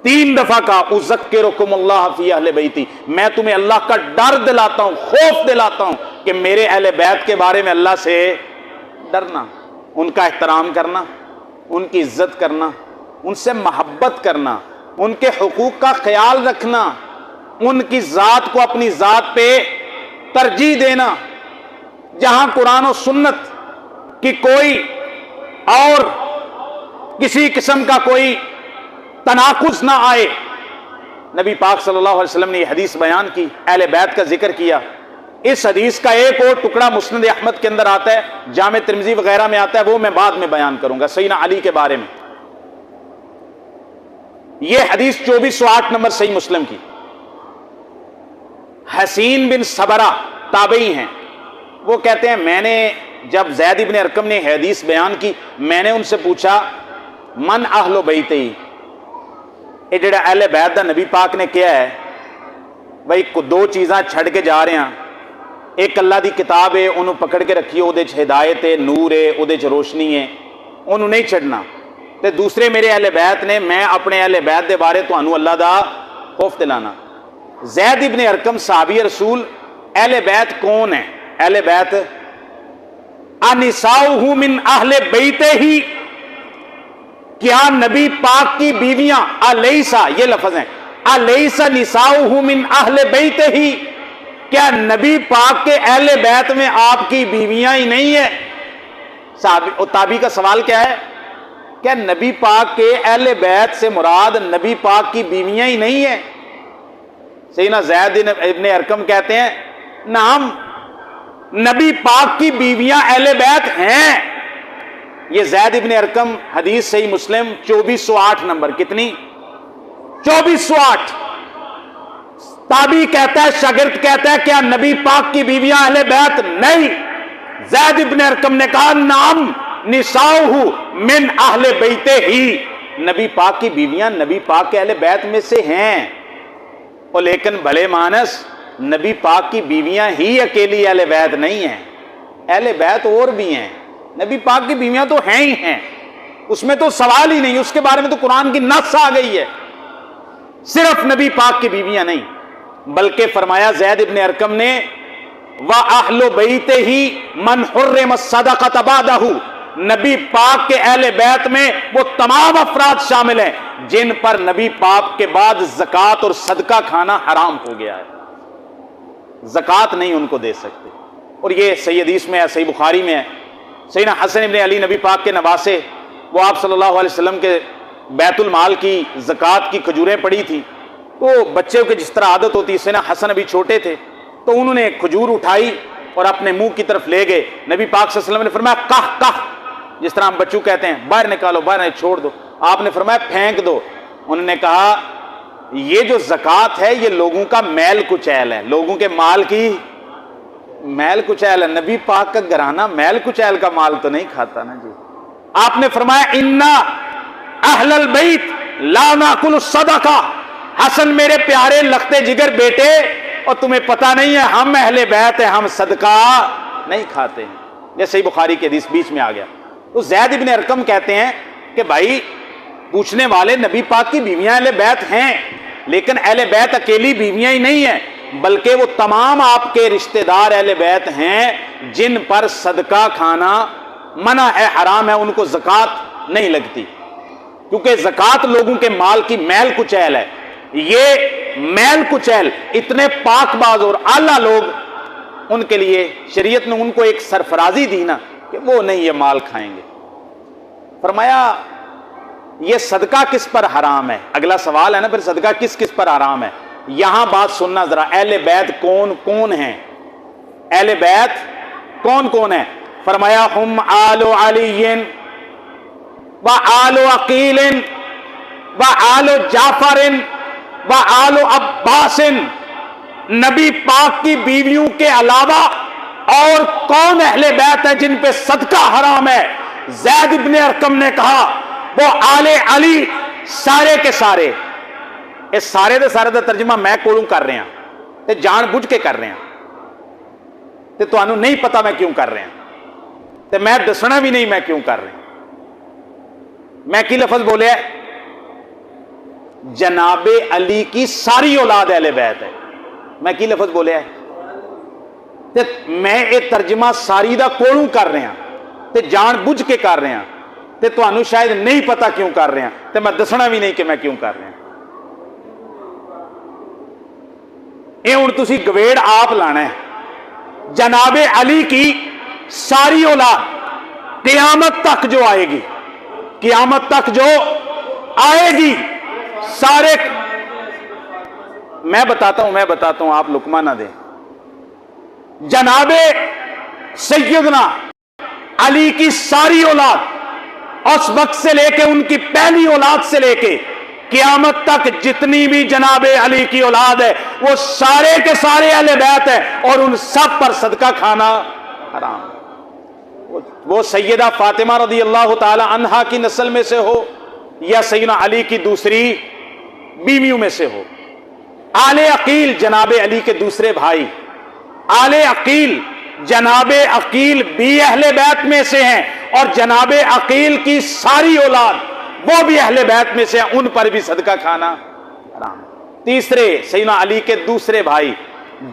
3 دفعہ کہا اذکرکم اللہ فی اہل بیتی، میں تمہیں اللہ کا ڈر دلاتا ہوں، خوف دلاتا ہوں کہ میرے اہل بیت کے بارے میں اللہ سے ڈرنا، ان کا احترام کرنا، ان کی عزت کرنا، ان سے محبت کرنا، ان کے حقوق کا خیال رکھنا، ان کی ذات کو اپنی ذات پہ ترجیح دینا، جہاں قرآن و سنت کی کوئی اور کسی قسم کا کوئی تناقض نہ آئے۔ نبی پاک صلی اللہ علیہ وسلم نے یہ حدیث بیان کی، اہل بیت کا ذکر کیا۔ اس حدیث کا ایک اور ٹکڑا مسند احمد کے اندر آتا ہے، جامع ترمذی وغیرہ میں آتا ہے، وہ میں بعد میں بیان کروں گا، سیدنا علی کے بارے میں۔ یہ حدیث 2408 نمبر صحیح مسلم کی۔ حسین بن صبرہ تابعی ہیں، وہ کہتے ہیں میں نے جب زید ابن ارقم نے حدیث بیان کی، میں نے ان سے پوچھا من اہل بیتی، یہ جڑا اہل بیت دا نبی پاک نے کیا ہے بھائی، دو چیزاں چھڑ کے جا رہے ہیں، ایک اللہ دی کتاب ہے، انہوں پکڑ کے رکھیے، وہ ہدایت ہے، نور ہے، وہ روشنی ہے، انہوں نہیں چھڑنا، تے دوسرے میرے اہل بیت نے، میں اپنے اہل بیت دے بارے تو انہوں اللہ دا خوف دلانا۔ زید ابن ارقم صحابی رسول، اہل بیت کون ہیں؟ اہل بیت انساؤہ من اہل بیتہ ہی، کیا نبی پاک کی بیویاں، الیسا یہ لفظ ہیں، الیسا نساؤہ من اہل بیتہ ہی، کیا نبی پاک کے اہل بیت میں آپ کی بیویاں ہی نہیں ہیں؟ تابعی کا سوال کیا ہے؟ کیا نبی پاک کے اہل بیت سے مراد نبی پاک کی بیویاں ہی نہیں ہیں؟ سیدنا زید ابن ارقم کہتے ہیں نعم، نبی پاک کی بیویاں اہل بیت ہیں۔ یہ زید ابن ارقم، حدیث صحیح مسلم 2408 نمبر، کتنی؟ 2408۔ تابعی کہتا ہے، شاگرد کہتا ہے کیا نبی پاک کی بیویاں اہل بیت نہیں؟ زید ابن ارقم نے کہا نعم نساؤہ من اہل بیتہ ہی، نبی پاک کی بیویاں نبی پاک کے اہل بیت میں سے ہیں، اور لیکن بھلے مانس نبی پاک کی بیویاں ہی اکیلی اہل بیت نہیں ہیں، اہل بیت اور بھی ہیں، نبی پاک کی بیویاں تو ہیں ہی ہیں، اس میں تو سوال ہی نہیں، اس کے بارے میں تو قرآن کی نص آ گئی ہے، صرف نبی پاک کی بیویاں نہیں، بلکہ فرمایا زید ابن ارقم نے وَأَهْلُ بَيْتِهِ مَنْ حُرِّمَ الصَّدَقَةَ بَعْدَهُ، نبی پاک کے اہل بیت میں وہ تمام افراد شامل ہیں جن پر نبی پاک کے بعد زکوٰۃ اور صدقہ کھانا حرام ہو گیا ہے، زکوٰۃ نہیں ان کو دے سکتے۔ اور یہ صحیح حدیث میں ہے، صحیح بخاری میں ہے، سیدنا حسن ابن علی نبی پاک کے نواسے، وہ آپ صلی اللہ علیہ وسلم کے بیت المال کی زکوٰۃ کی کھجوریں پڑی تھی، تو بچے کے جس طرح عادت ہوتی، سیدنا حسن ابھی چھوٹے تھے، تو انہوں نے کھجور اٹھائی اور اپنے منہ کی طرف لے گئے، نبی پاک صلی اللہ علیہ وسلم نے فرمایا کہہ کہہ، جس طرح ہم بچوں کہتے ہیں باہر نکالو، باہر چھوڑ دو، آپ نے فرمایا پھینک دو۔ انہوں نے کہا یہ جو زکوٰۃ ہے یہ لوگوں کا میل کچیل ہے، لوگوں کے مال کی میل کچیل ہے، نبی پاک کا گھرانہ میل کچیل کا مال تو نہیں کھاتا نا جی۔ آپ نے فرمایا انا اہل البیت لا ناکل الصدقہ، حسن میرے پیارے لختے جگر بیٹے، اور تمہیں پتہ نہیں ہے ہم اہل بیت ہیں، ہم صدقہ نہیں کھاتے ہیں۔ یہ صحیح بخاری کی حدیث بیچ میں آ گیا۔ تو زید ابن ارقم کہتے ہیں کہ بھائی پوچھنے والے نبی پاک کی بیویاں اہل بیت ہیں، لیکن اہل بیت اکیلی بیویاں ہی نہیں ہیں، بلکہ وہ تمام آپ کے رشتہ دار اہل بیت ہیں جن پر صدقہ کھانا منع ہے، حرام ہے، ان کو زکوٰۃ نہیں لگتی، کیونکہ زکوٰۃ لوگوں کے مال کی میل کچیل ہے۔ یہ میل کچیل اتنے پاک باز اور اعلیٰ لوگ، ان کے لیے شریعت نے ان کو ایک سرفرازی دی نا کہ وہ نہیں یہ مال کھائیں گے۔ فرمایا یہ صدقہ کس پر حرام ہے؟ اگلا سوال ہے نا، پھر صدقہ کس کس پر حرام ہے؟ یہاں بات سننا ذرا، اہل بیت کون کون ہیں؟ اہل بیت کون کون ہیں؟ فرمایا ہم آل علی و آل عقیل و آل جعفر و آل عباس، نبی پاک کی بیویوں کے علاوہ اور کون اہل بیت ہے جن پہ صدقہ حرام ہے؟ زید ابن ارقم نے کہا وہ آل علی سارے کے سارے. اس سارے دے سارے دا ترجمہ میں کولوں کر رہے ہیں تے جان بوجھ کے کر رہے ہیں تے تانوں نہیں پتا میں کیوں کر رہے ہیں تے میں دسنا بھی نہیں میں کیوں کر رہے ہیں. میں کی لفظ بولیا ہے؟ جناب علی کی ساری اولاد اہل بیت ہے. میں کی لفظ بولیا ہے؟ تے میں یہ ترجمہ ساری دا کولوں کر رہے ہیں تے جان بوجھ کے کر رہے ہیں تے تانوں شاید نہیں پتا کیوں کر رہے ہیں تے میں دسنا بھی نہیں کہ میں کیوں کر رہے ہیں. اے ہن تسی گویڑ آپ لانا ہے. جناب علی کی ساری اولاد قیامت تک جو آئے گی، قیامت تک جو آئے گی سارے، میں بتاتا ہوں آپ لقمہ نہ دیں. جناب سیدنا علی کی ساری اولاد اس وقت سے لے کے ان کی پہلی اولاد سے لے کے قیامت تک جتنی بھی جناب علی کی اولاد ہے وہ سارے کے سارے اہل بیت ہیں اور ان سب پر صدقہ کھانا حرام. وہ سیدہ فاطمہ رضی اللہ تعالی عنہا کی نسل میں سے ہو یا سیدنا علی کی دوسری بیویوں میں سے ہو. آل عقیل جناب علی کے دوسرے بھائی، آل عقیل جناب عقیل بھی اہل بیت میں سے ہیں اور جناب عقیل کی ساری اولاد وہ بھی اہل بیت میں سے ہیں، ان پر بھی صدقہ کھانا حرام. تیسرے سیدنا علی کے دوسرے بھائی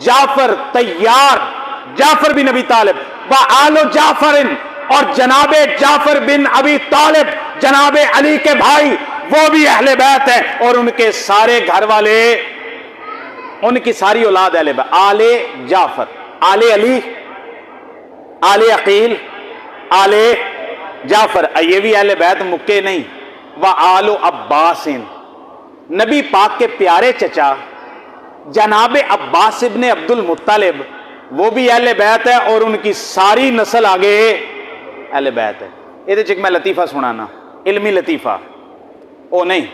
جعفر طیار، جعفر بن ابی طالب و آل جعفر، اور جناب جعفر بن ابی طالب جناب علی کے بھائی وہ بھی اہل بیت ہیں اور ان کے سارے گھر والے، ان کی ساری اولاد اہل بیت. آل جعفر، آل علی، آل عقیل، آل جعفر، یہ بھی اہل بیت مکے نہیں. وآل عباس، نبی پاک کے پیارے چچا جناب عباس ابن عبد المطلب وہ بھی اہل بیت ہے اور ان کی ساری نسل آگے اہل بیت ہے. یہ چک میں لطیفہ سنانا، علمی لطیفہ او نہیں.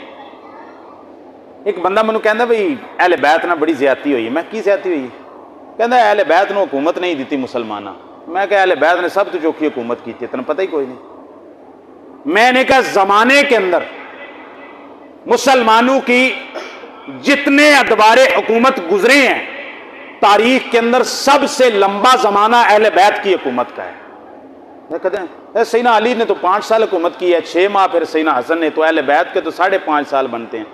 ایک بندہ مینوں کہندا بھئی اہل بیت نہ بڑی زیادتی ہوئی. میں کی زیادتی ہوئی؟ کہندا اہل بیت نو حکومت نہیں دیتی مسلمانہ. میں کہ اہل بیت نے سب تو چوکھی حکومت کی تھی، تنہیں پتہ ہی کوئی نہیں. میں نے کہا زمانے کے اندر مسلمانوں کی جتنے ادوار حکومت گزرے ہیں تاریخ کے اندر سب سے لمبا زمانہ اہل بیت کی حکومت کا ہے. میں کہتے ہیں سیدنا علی نے تو 5 سال حکومت کی ہے، 6 ماہ، پھر سیدنا حسن نے، تو اہل بیت کے تو 5.5 سال بنتے ہیں.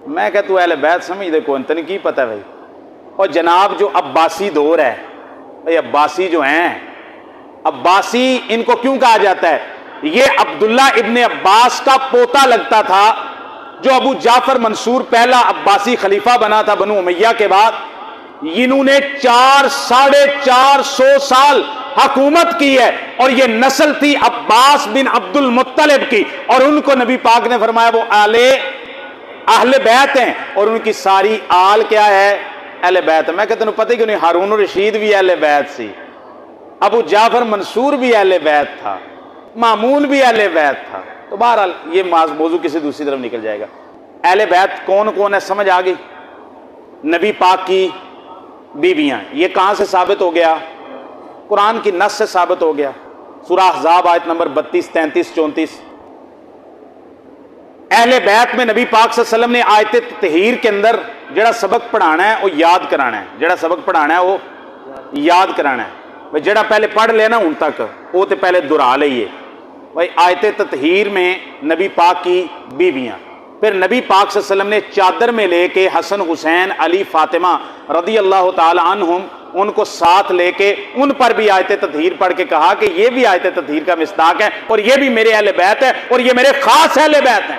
میں کہتا تو اہل بیت سمجھ دے کون تنہیں کی پتہ ہے بھائی. اور جناب جو عباسی دور ہے، بھائی عباسی جو ہیں، عباسی ان کو کیوں کہا جاتا ہے؟ یہ عبداللہ ابن عباس کا پوتا لگتا تھا جو ابو جعفر منصور پہلا عباسی خلیفہ بنا تھا بنو امیہ کے بعد. انہوں نے 400 سال حکومت کی ہے اور یہ نسل تھی عباس بن عبد المطلب کی اور ان کو نبی پاک نے فرمایا وہ اہل بیت ہیں اور ان کی ساری آل کیا ہے؟ اہل بیت. میں کہتا ہوں پتہ کیوں نہیں، ہارون الرشید بھی اہل بیت سی، ابو جعفر منصور بھی اہل بیت تھا، مامون بھی اہل بیت تھا. تو بہرحال یہ موضوع کسی دوسری طرف نکل جائے گا. اہل بیت کون کون ہے سمجھ آ گئی؟ نبی پاک کی بیویاں. یہ کہاں سے ثابت ہو گیا؟ قرآن کی نص سے ثابت ہو گیا. سورہ احزاب آیت نمبر 32 33 34. اہل بیت میں نبی پاک صلی اللہ علیہ وسلم نے آیت تطہیر کے اندر جڑا سبق پڑھانا ہے وہ یاد کرانا ہے، جڑا سبق پڑھانا ہے وہ یاد کرانا ہے. جڑا پہلے پڑھ لینا ہوں تک وہ تو پہلے دہرا لئیے. بھائی آیت تطہیر میں نبی پاک کی بیویاں، پھر نبی پاک صلی اللہ علیہ وسلم نے چادر میں لے کے حسن حسین علی فاطمہ رضی اللہ تعالی عنہم ان کو ساتھ لے کے ان پر بھی آیت تطہیر پڑھ کے کہا کہ یہ بھی آیت تطہیر کا مصداق ہے اور یہ بھی میرے اہل بیت ہے اور یہ میرے خاص اہل بیت ہیں.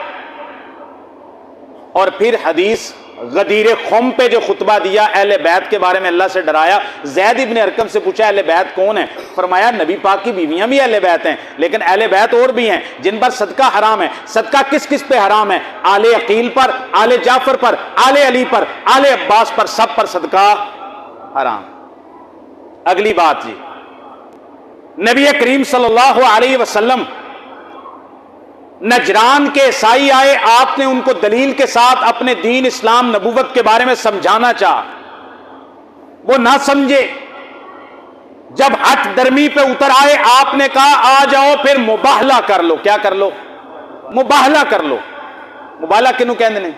اور پھر حدیث غدیر خم پہ جو خطبہ دیا، اہل بیت کے بارے میں اللہ سے ڈرایا۔ زید ابن ارقم سے پوچھا اہل بیت کون ہے؟ فرمایا نبی پاک کی بیویاں بھی اہل بیت ہیں، لیکن اہل بیت اور بھی ہیں جن پر صدقہ حرام ہے۔ صدقہ کس کس پہ حرام ہے؟ آل عقیل پر، آل جعفر پر، آل علی پر، آل عباس پر، سب پر صدقہ حرام۔ اگلی بات جی، نبی کریم صلی اللہ علیہ وسلم نجران کے عیسائی آئے، آپ نے ان کو دلیل کے ساتھ اپنے دین اسلام نبوت کے بارے میں سمجھانا چاہا، وہ نہ سمجھے۔ جب ہٹ درمی پہ اتر آئے، آپ نے کہا آ جاؤ پھر مباہلہ کر لو۔ کیا کر لو؟ مباہلہ کر لو۔ مباہلہ کنوں کہندے نے؟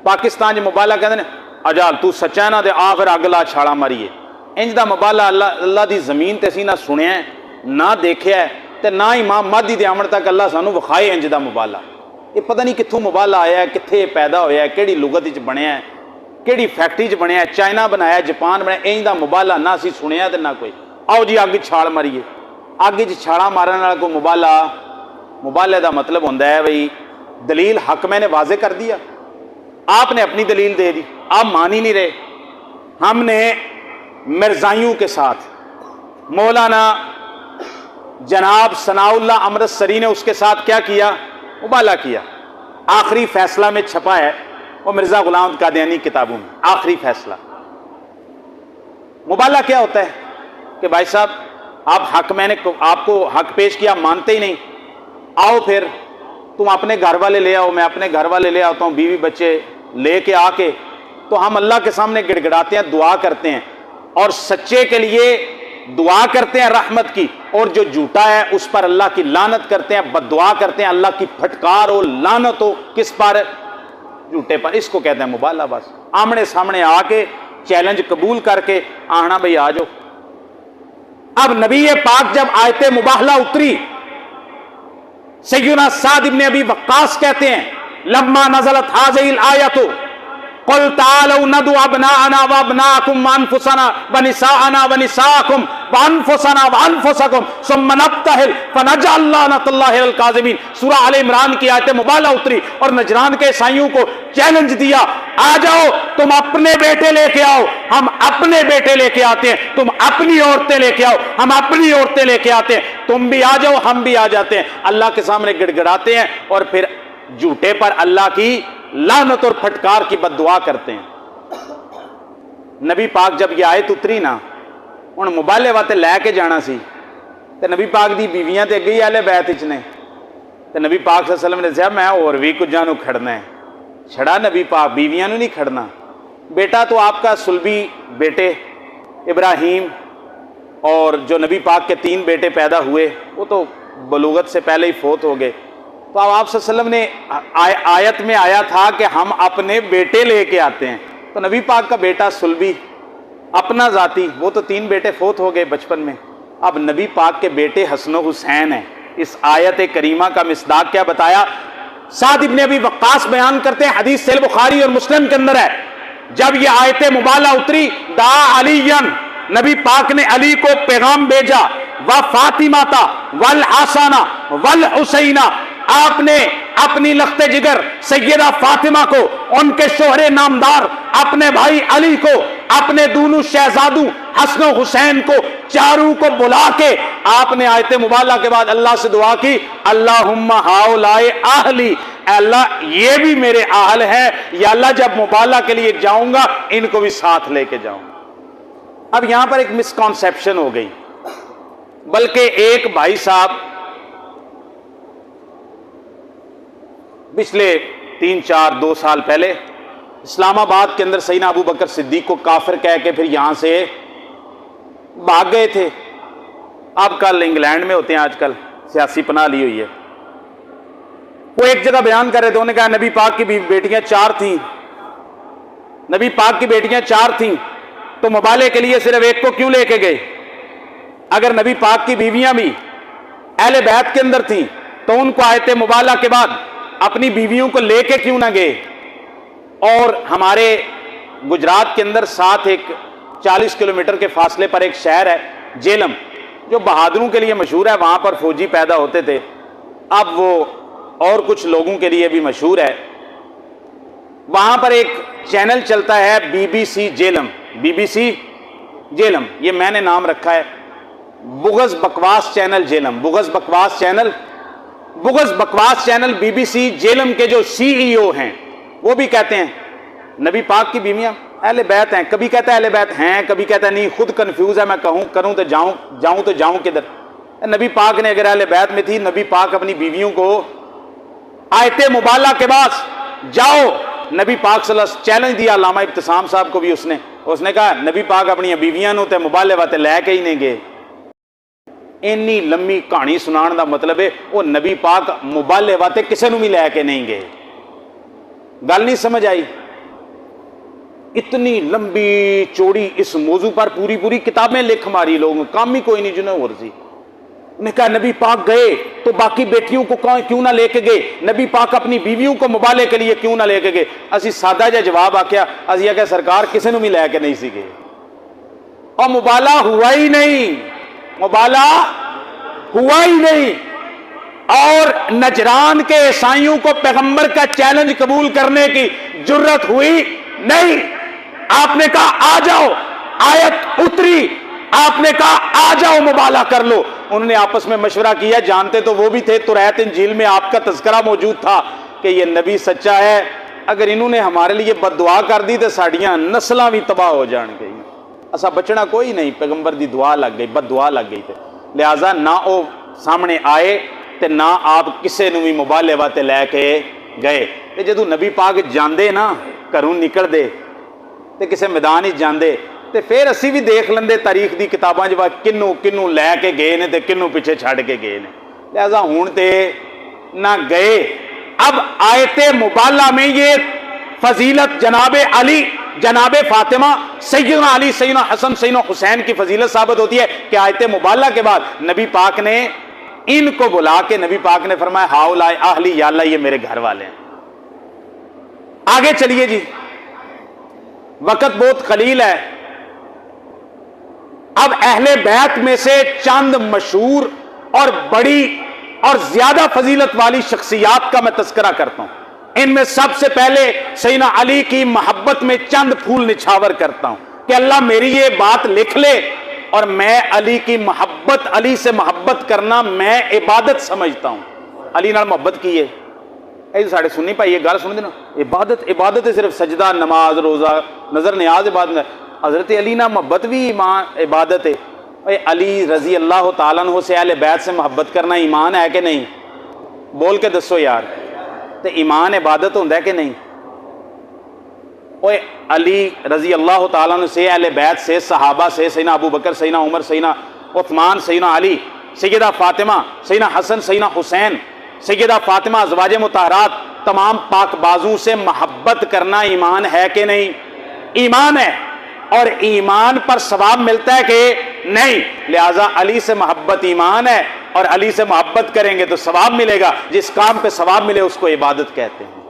پاکستان جو مباہلہ کہندے نے، اجال تو سچا نہ دے آخر اگلا چھاڑا ماریے، انج دا مباہلہ اللہ دی زمین تے سی نہ سنیا ہے نہ دیکھیا ہے تے نہ امام مہدی دے آمن تک اللہ سانو وکھائے انج دا مباہلہ۔ یہ پتہ نہیں کتھوں مباہلہ آیا ہے، کتھے پیدا ہویا ہے، کیڑی لغت وچ بنیا ہے، کیڑی فیکٹری وچ بنیا ہے، چائنا بنایا، جاپان بنایا، انج دا مباہلہ نہ سی سنیا تے نہ کوئی۔ آؤ جی اگ چھاڑ ماریے۔ اگ وچ چھاڑا مارن والا کو مباہلے دا مطلب ہوندا ہے بھئی دلیل حق میں نے واضح کر دیا، آپ نے اپنی دلیل دے دی، آپ مان ہی نہیں رہے۔ ہم نے مرزائیوں کے ساتھ مولانا جناب ثناء اللہ امرتسری نے اس کے ساتھ کیا کیا؟ مباہلہ کیا۔ آخری فیصلہ میں چھپا ہے وہ مرزا غلام قادیانی کتابوں میں، آخری فیصلہ۔ مباہلہ کیا ہوتا ہے کہ بھائی صاحب آپ آپ کو حق پیش کیا، مانتے ہی نہیں، آؤ پھر تم اپنے گھر والے لے آؤ، میں اپنے گھر والے لے آتا ہوں، بیوی بچے لے کے آ کے تو ہم اللہ کے سامنے گڑ گڑاتے ہیں، دعا کرتے ہیں، اور سچے کے لیے دعا کرتے ہیں رحمت کی، اور جو جھوٹا ہے اس پر اللہ کی لعنت کرتے ہیں، بد دعا کرتے ہیں، اللہ کی پھٹکار ہو، لعنت ہو، کس پر؟ جھوٹے پر۔ اس کو کہتے ہیں مباہلہ۔ بس آمنے سامنے آ کے چیلنج قبول کر کے آنا بھئی آ جاؤ۔ اب نبی پاک جب آیت مباہلہ اتری، سیدنا سعد ابن ابی وقاص کہتے ہیں لما نزلت هذه الآیۃ قل تعالوا ندعو ابناءنا وابناءکم وانفسنا ونساءنا ونساءکم وانفسنا وانفسکم ثم نبتہل فنجعل لعنۃ اللہ الکاذبین۔ سورہ آل عمران کی آیت مباہلہ اتری اور نجران کے عیسائیوں کو چیلنج دیا، آ جاؤ تم اپنے بیٹے لے کے آؤ، ہم اپنے بیٹے لے کے آتے ہیں، تم اپنی عورتیں لے کے آؤ، ہم اپنی عورتیں لے کے آتے ہیں، تم بھی آ جاؤ ہم بھی آ جاتے ہیں، اللہ کے سامنے گڑ گڑاتے ہیں، اور پھر جھوٹے پر اللہ کی لعنت اور پھٹکار کی بد دعا کرتے ہیں۔ نبی پاک جب یہ آیت اتری نا، ان مباہلے واتے لے کے جانا سی تے نبی پاک دی بیویاں تے گئی اہل بیت وچ نے، تے نبی پاک صلی اللہ علیہ وسلم نے دسیا میں اور بھی کچھ جانو کھڑنا ہے، چھڑا نبی پاک بیویاں نو نہیں کھڑنا۔ بیٹا تو آپ کا صلبی بیٹے ابراہیم اور جو نبی پاک کے 3 بیٹے پیدا ہوئے وہ تو بلوغت سے پہلے ہی فوت ہو گئے، تو اب آپ صلی اللہ علیہ وسلم نے آیت میں آیا تھا کہ ہم اپنے بیٹے لے کے آتے ہیں، تو نبی پاک کا بیٹا صلبی اپنا ذاتی، وہ تو 3 بیٹے فوت ہو گئے بچپن میں، اب نبی پاک کے بیٹے حسن و حسین ہیں۔ اس آیت کریمہ کا مصداق کیا بتایا؟ سعد ابن ابی وقاص بیان کرتے ہیں، حدیث صحیح بخاری اور مسلم کے اندر ہے، جب یہ آیت مباہلہ اتری دعا علیًا، نبی پاک نے علی کو پیغام بھیجا، وفاطمہ والحسن والحسین، آپ نے اپنی لخت جگر سیدہ فاطمہ کو، ان کے شوہر نامدار اپنے بھائی علی کو، اپنے دونوں شہزادوں حسن و حسین کو، چاروں کو بلا کے آپ نے آیت مباہلہ کے بعد اللہ سے دعا کی، اللہم ہؤلاء اہلی، اے اللہ یہ بھی میرے اہل ہے، یا اللہ جب مباہلہ کے لیے جاؤں گا ان کو بھی ساتھ لے کے جاؤں گا۔ اب یہاں پر ایک مسکانسیپشن ہو گئی، بلکہ ایک بھائی صاحب پچھلے 3-4-2 سال پہلے اسلام آباد کے اندر سیدنا ابو بکر صدیق کو کافر کہہ کے پھر یہاں سے بھاگ گئے تھے، اب کل انگلینڈ میں ہوتے ہیں، آج کل سیاسی پناہ لی ہوئی ہے۔ وہ ایک جگہ بیان کر رہے تھے، انہوں نے کہا نبی پاک کی بیٹیاں 4 تھیں، نبی پاک کی بیٹیاں 4 تھیں تو مباہلے کے لیے صرف ایک کو کیوں لے کے گئے؟ اگر نبی پاک کی بیویاں بھی اہل بیت کے اندر تھیں تو ان کو آیت مباہلہ کے بعد اپنی بیویوں کو لے کے کیوں نہ گئے؟ اور ہمارے گجرات کے اندر ساتھ ایک 40 کلومیٹر کے فاصلے پر ایک شہر ہے جیلم، جو بہادروں کے لیے مشہور ہے، وہاں پر فوجی پیدا ہوتے تھے، اب وہ اور کچھ لوگوں کے لیے بھی مشہور ہے۔ وہاں پر ایک چینل چلتا ہے BBC جیلم، BBC جیلم، یہ میں نے نام رکھا ہے بغض بکواس چینل جیلم، بغض بکواس چینل BBC جیلم کے جو CEO ہیں وہ بھی کہتے ہیں نبی پاک کی بیویاں اہل بیت ہیں، کبھی کہتا ہے اہل بیت ہیں، کبھی کہتا ہے نہیں، خود کنفیوز ہے، میں کروں تو جاؤں کدھر؟ نبی پاک نے اگر اہل بیت میں تھی، نبی پاک اپنی بیویوں کو آیت مبالہ کے بعد جاؤ، نبی پاک صلی اللہ علیہ وسلم چیلنج دیا، علامہ ابتسام صاحب کو بھی اس نے کہا نبی پاک اپنی بیویاں نو تے مبالے واتے لے کے ہی نہیں گئے۔ اینی لمبی کہانی سنان دا مطلب ہے وہ نبی پاک مبالے واتے کسے نو بھی لے کے نہیں گئے۔ گل نہیں سمجھ آئی؟ اتنی لمبی چوڑی اس موضوع پر پوری کتابیں لکھ ماری لوگوں، کام ہی کوئی نہیں جنہیں ہو رہی۔ انہوں نے کہا نبی پاک گئے تو باقی بیٹیوں کو کیوں نہ لے کے گئے، نبی پاک اپنی بیویوں کو مبالے کے لیے کیوں نہ لے کے گئے؟ اسی سادہ جا جواب آکیا، اسی کہ سرکار کسے نو بھی لے کے نہیں سی گئے، اور مبالہ ہوا ہی نہیں، اور نجران کے عیسائیوں کو پیغمبر کا چیلنج قبول کرنے کی جرت ہوئی نہیں۔ آپ نے کہا آ جاؤ، آیت اتری، آپ نے کہا آ جاؤ مبالہ کر لو۔ انہوں نے آپس میں مشورہ کیا، جانتے تو وہ بھی تھے، توریت انجیل میں آپ کا تذکرہ موجود تھا کہ یہ نبی سچا ہے، اگر انہوں نے ہمارے لیے بد دعا کر دی تو ساڑیاں نسلاں بھی تباہ ہو جان گئی، ایسا بچنا کوئی نہیں، پیغمبر دی دعا لگ گئی، بد دعا لگ گئی تھے، لہٰذا نہ وہ سامنے آئے تے نہ آپ کسے نو بھی مبالے واتے لے کے گئے۔ تے جدوں نبی پاک جاندے نا گھروں نکل دے تے کسے میدان ہی جاندے تے پھر اسی بھی دیکھ لیندے تاریخ دی کتاباں جو کنوں لے کے گئے نے تے کنوں پیچھے چھڑ کے گئے نے، لہذا ہون تے نہ گئے۔ اب آیت مبالہ میں یہ فضیلت جناب علی، جناب فاطمہ، سیدنا علی، سیدنا حسن، سیدنا حسین کی فضیلت ثابت ہوتی ہے کہ آیت مبالہ کے بعد نبی پاک نے ان کو بلا کے نبی پاک نے فرمایا ہاؤلائی اہلی، یا اللہ یہ میرے گھر والے ہیں۔ آگے چلیے جی، وقت بہت قلیل ہے، اب اہل بیت میں سے چند مشہور اور بڑی اور زیادہ فضیلت والی شخصیات کا میں تذکرہ کرتا ہوں۔ ان میں سب سے پہلے سیدنا علی کی محبت میں چند پھول نچھاور کرتا ہوں کہ اللہ میری یہ بات لکھ لے، اور میں علی کی محبت، علی سے محبت کرنا میں عبادت سمجھتا ہوں۔ علی نال محبت کی ہے، اے ساڑھے سنی پائی یہ گل سن دینا، عبادت صرف سجدہ، نماز، روزہ، نظر نیاز عبادت ہے، حضرت علی نال محبت بھی ایمان عبادت ہے۔ اے علی رضی اللہ تعالیٰ عنہ سے اہل بیت سے محبت کرنا ایمان ہے کہ نہیں؟ بول کے دسو یار، تے ایمان عبادت ہوندہ ہے کہ نہیں؟ اوے علی رضی اللہ تعالیٰ عنہ سے اہل بیت سے، صحابہ سے، سیدنا ابو بکر، سیدنا عمر، سیدنا عثمان، سیدنا علی، سیدہ فاطمہ، سیدنا حسن، سیدنا حسین، سیدہ فاطمہ، ازواج مطہرات، تمام پاک بازوں سے محبت کرنا ایمان ہے کہ نہیں؟ ایمان ہے، اور ایمان پر ثواب ملتا ہے کہ نہیں؟ لہٰذا علی سے محبت ایمان ہے، اور علی سے محبت کریں گے تو ثواب ملے گا، جس کام پہ ثواب ملے اس کو عبادت کہتے ہیں۔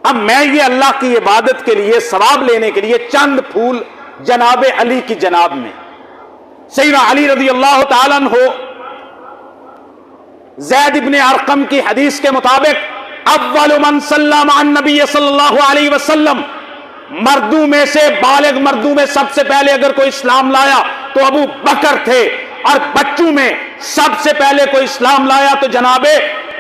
اب میں یہ اللہ کی عبادت کے لیے، ثواب لینے کے لیے چند پھول جناب علی کی جناب میں، سیدنا علی رضی اللہ تعالیٰ عنہ، زید ابن ارقم کی حدیث کے مطابق اول من صلی مع النبی صلی اللہ علیہ وسلم، مردوں میں سے، بالغ مردوں میں سب سے پہلے اگر کوئی اسلام لایا تو ابو بکر تھے، اور بچوں میں سب سے پہلے کوئی اسلام لایا تو جناب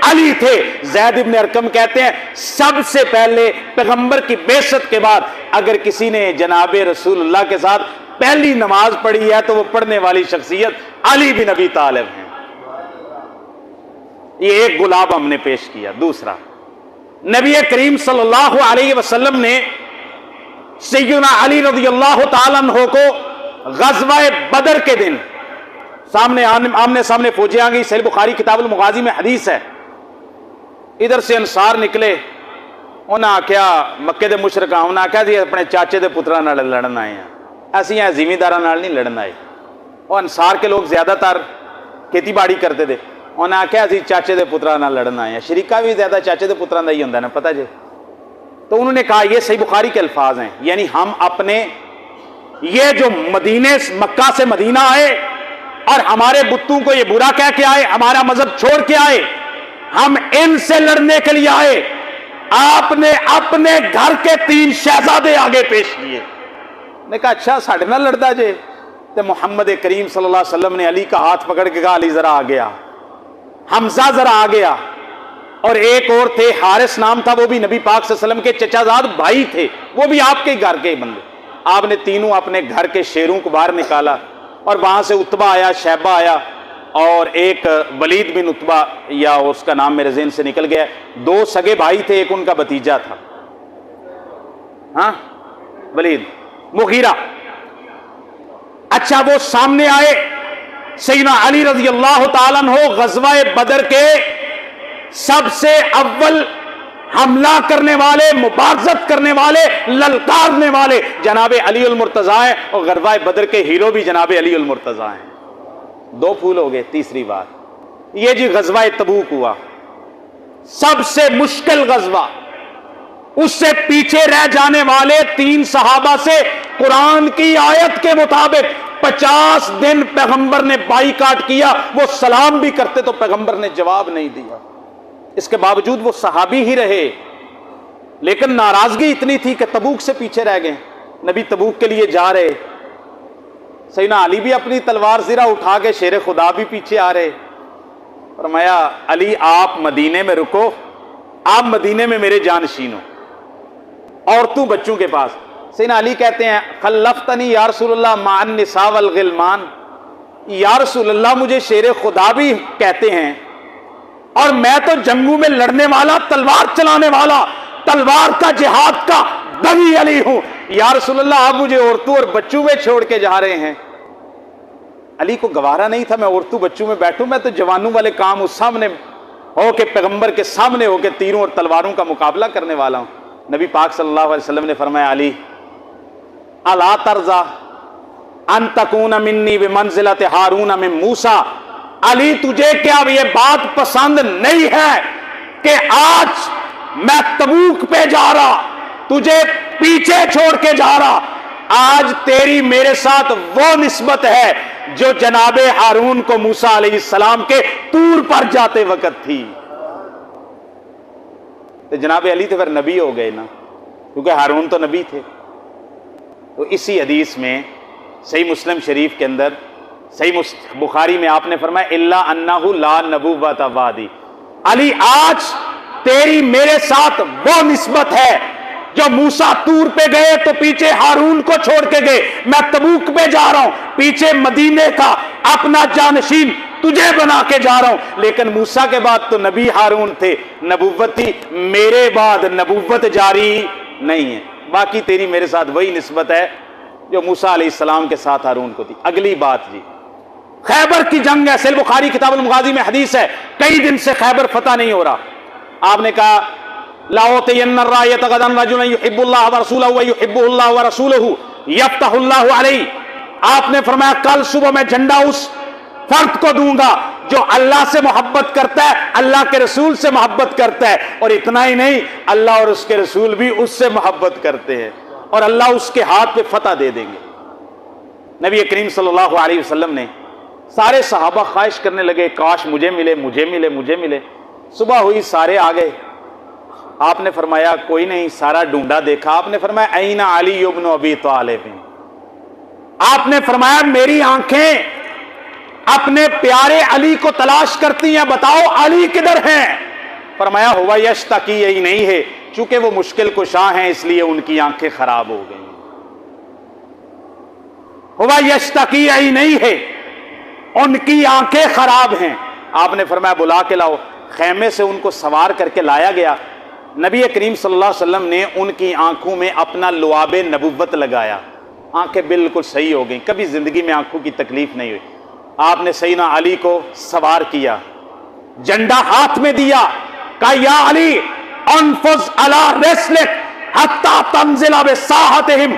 علی تھے۔ زید ابن ارقم کہتے ہیں سب سے پہلے پیغمبر کی بعثت کے بعد اگر کسی نے جناب رسول اللہ کے ساتھ پہلی نماز پڑھی ہے تو وہ پڑھنے والی شخصیت علی بن ابی طالب ہیں۔ یہ ایک گلاب ہم نے پیش کیا۔ دوسرا، نبی کریم صلی اللہ علیہ وسلم نے سیدنا علی رضی اللہ تعالیٰ عنہ کو غزوہ بدر کے دن آمنے سامنے فوجیں آ گئی، صحیح بخاری کتاب المغازی میں حدیث ہے، ادھر سے انصار نکلے، انہاں آکھیا مکے دے مشرکاں، انہاں آکھیا جی اپنے چاچے دے پتراں نال لڑن آئے ہیں، ایسی ہیں زمینداراں نال نہیں لڑن آئے۔ اور انصار کے لوگ زیادہ تر کھیتی باڑی کرتے تھے، انہاں آکھیا جی چاچے دے پتراں نال لڑن آئے ہیں، شریکہ بھی زیادہ چاچے دے پتراں دا ہی ہوندا نا، پتہ جی۔ تو انہوں نے کہا، یہ صحیح بخاری کے الفاظ ہیں، یعنی ہم اپنے یہ جو مکہ سے مدینہ آئے اور ہمارے بتوں کو یہ برا کہہ کے آئے، ہمارا مذہب چھوڑ کے آئے، ہم ان سے لڑنے کے لیے آئے، آپ نے اپنے گھر کے 3 شہزادے آگے پیش کیے. نے کہا اچھا ساڑھے نہ لڑدا جے. تو محمد کریم صلی اللہ علیہ وسلم نے علی کا ہاتھ پکڑ کے کہا علی ذرا آ گیا, حمزہ ذرا آ گیا. اور ایک اور تھے حارث نام تھا, وہ بھی نبی پاک صلی اللہ علیہ وسلم کے چچا زاد بھائی تھے, وہ بھی آپ کے گھر کے بندے. آپ نے تینوں اپنے گھر کے شیروں کو باہر نکالا اور وہاں سے عتبہ آیا, شیبہ آیا اور ایک ولید بن عتبہ, یا اس کا نام میرے ذہن سے نکل گیا. 2 سگے بھائی تھے, ایک ان کا بھتیجا تھا, ہاں ولید, مغیرہ. اچھا وہ سامنے آئے. سیدنا علی رضی اللہ تعالیٰ عنہ غزوہ بدر کے سب سے اول حملہ کرنے والے, مبارزت کرنے والے, للکارنے والے جناب علی المرتضیٰ ہیں, اور غزوہ بدر کے ہیرو بھی جناب علی المرتضیٰ ہیں. 2 پھول ہو گئے. تیسری بات یہ جی غزوہ تبوک ہوا, سب سے مشکل غزوہ. اس سے پیچھے رہ جانے والے 3 صحابہ سے قرآن کی آیت کے مطابق 50 دن پیغمبر نے بائیکاٹ کیا. وہ سلام بھی کرتے تو پیغمبر نے جواب نہیں دیا. اس کے باوجود وہ صحابی ہی رہے, لیکن ناراضگی اتنی تھی کہ تبوک سے پیچھے رہ گئے. نبی تبوک کے لیے جا رہے, سیدنا علی بھی اپنی تلوار زرہ اٹھا کے شیر خدا بھی پیچھے آ رہے. فرمایا علی آپ مدینے میں رکو, آپ مدینے میں میرے جانشین ہو, عورتوں بچوں کے پاس. سیدنا علی کہتے ہیں خلفتنی یا رسول اللہ مع النساء والغلمان, یا رسول اللہ مجھے شیر خدا بھی کہتے ہیں اور میں تو جنگوں میں لڑنے والا, تلوار چلانے والا, تلوار کا جہاد کا بغی علی ہوں. یا رسول اللہ آپ مجھے عورتوں اور بچوں میں چھوڑ کے جا رہے ہیں. علی کو گوارا نہیں تھا میں عورتوں بچوں میں بیٹھوں, میں تو جوانوں والے کام اس سامنے ہو کے پیغمبر کے سامنے ہو کے تیروں اور تلواروں کا مقابلہ کرنے والا ہوں. نبی پاک صلی اللہ علیہ وسلم نے فرمایا علی الا ترضى ان تکون منی بمنزلۃ ہارون من موسیٰ, علی تجھے کیا یہ بات پسند نہیں ہے کہ آج میں تبوک پہ جا رہا, تجھے پیچھے چھوڑ کے جا رہا, آج تیری میرے ساتھ وہ نسبت ہے جو جناب ہارون کو موسیٰ علیہ السلام کے طور پر جاتے وقت تھی. تو جناب علی تو پھر نبی ہو گئے نا, کیونکہ ہارون تو نبی تھے. تو اسی حدیث میں صحیح مسلم شریف کے اندر, صحیح بخاری میں آپ نے فرمایا الا انہ لا نبوۃ بعدی, علی آج تیری میرے ساتھ وہ نسبت ہے جو موسیٰ طور پہ گئے تو پیچھے ہارون کو چھوڑ کے گئے, میں تبوک پہ جا رہا ہوں پیچھے مدینے کا اپنا جانشین تجھے بنا کے جا رہا ہوں. لیکن موسیٰ کے بعد تو نبی ہارون تھے, نبوت تھی, میرے بعد نبوت جاری نہیں ہے. باقی تیری میرے ساتھ وہی نسبت ہے جو موسیٰ علیہ السلام کے ساتھ ہارون کو تھی. اگلی بات جی خیبر کی جنگ ہے. صحیح بخاری کتاب المغازی میں حدیث ہے, کئی دن سے خیبر فتح نہیں ہو رہا. آپ نے کہا لاؤتین الرایۃ غدا رجل یحب اللہ ورسولہ ویحبہ اللہ ورسولہ یفتح اللہ علیہ. آپ نے فرمایا کل صبح میں جھنڈا اس فرد کو دوں گا جو اللہ سے محبت کرتا ہے, اللہ کے رسول سے محبت کرتا ہے, اور اتنا ہی نہیں اللہ اور اس کے رسول بھی اس سے محبت کرتے ہیں, اور اللہ اس کے ہاتھ پہ فتح دے دیں گے. نبی کریم صلی اللہ علیہ وسلم نے, سارے صحابہ خواہش کرنے لگے کاش مجھے ملے مجھے ملے مجھے ملے. صبح ہوئی سارے آ گئے. آپ نے فرمایا کوئی نہیں, سارا ڈھونڈا دیکھا. آپ نے فرمایا این علی ابن ابی طالب, آپ نے فرمایا میری آنکھیں اپنے پیارے علی کو تلاش کرتی ہیں, بتاؤ علی کدھر ہیں؟ فرمایا ہوا یشتکی, یہی نہیں ہے, چونکہ وہ مشکل کشا ہیں اس لیے ان کی آنکھیں خراب ہو گئی. ہوا یشتکی, یہی نہیں ہے, ان کی آنکھیں خراب ہیں. آپ نے فرمایا بلا کے لاؤ. خیمے سے ان کو سوار کر کے لایا گیا. نبی کریم صلی اللہ علیہ وسلم نے ان کی آنکھوں میں اپنا لعاب نبوت لگایا, آنکھیں بالکل صحیح ہو گئیں, کبھی زندگی میں آنکھوں کی تکلیف نہیں ہوئی. آپ نے سیدنا علی کو سوار کیا, جھنڈا ہاتھ میں دیا, کہا یا علی انفذ علی رسلک حتی تنزل بساحتہم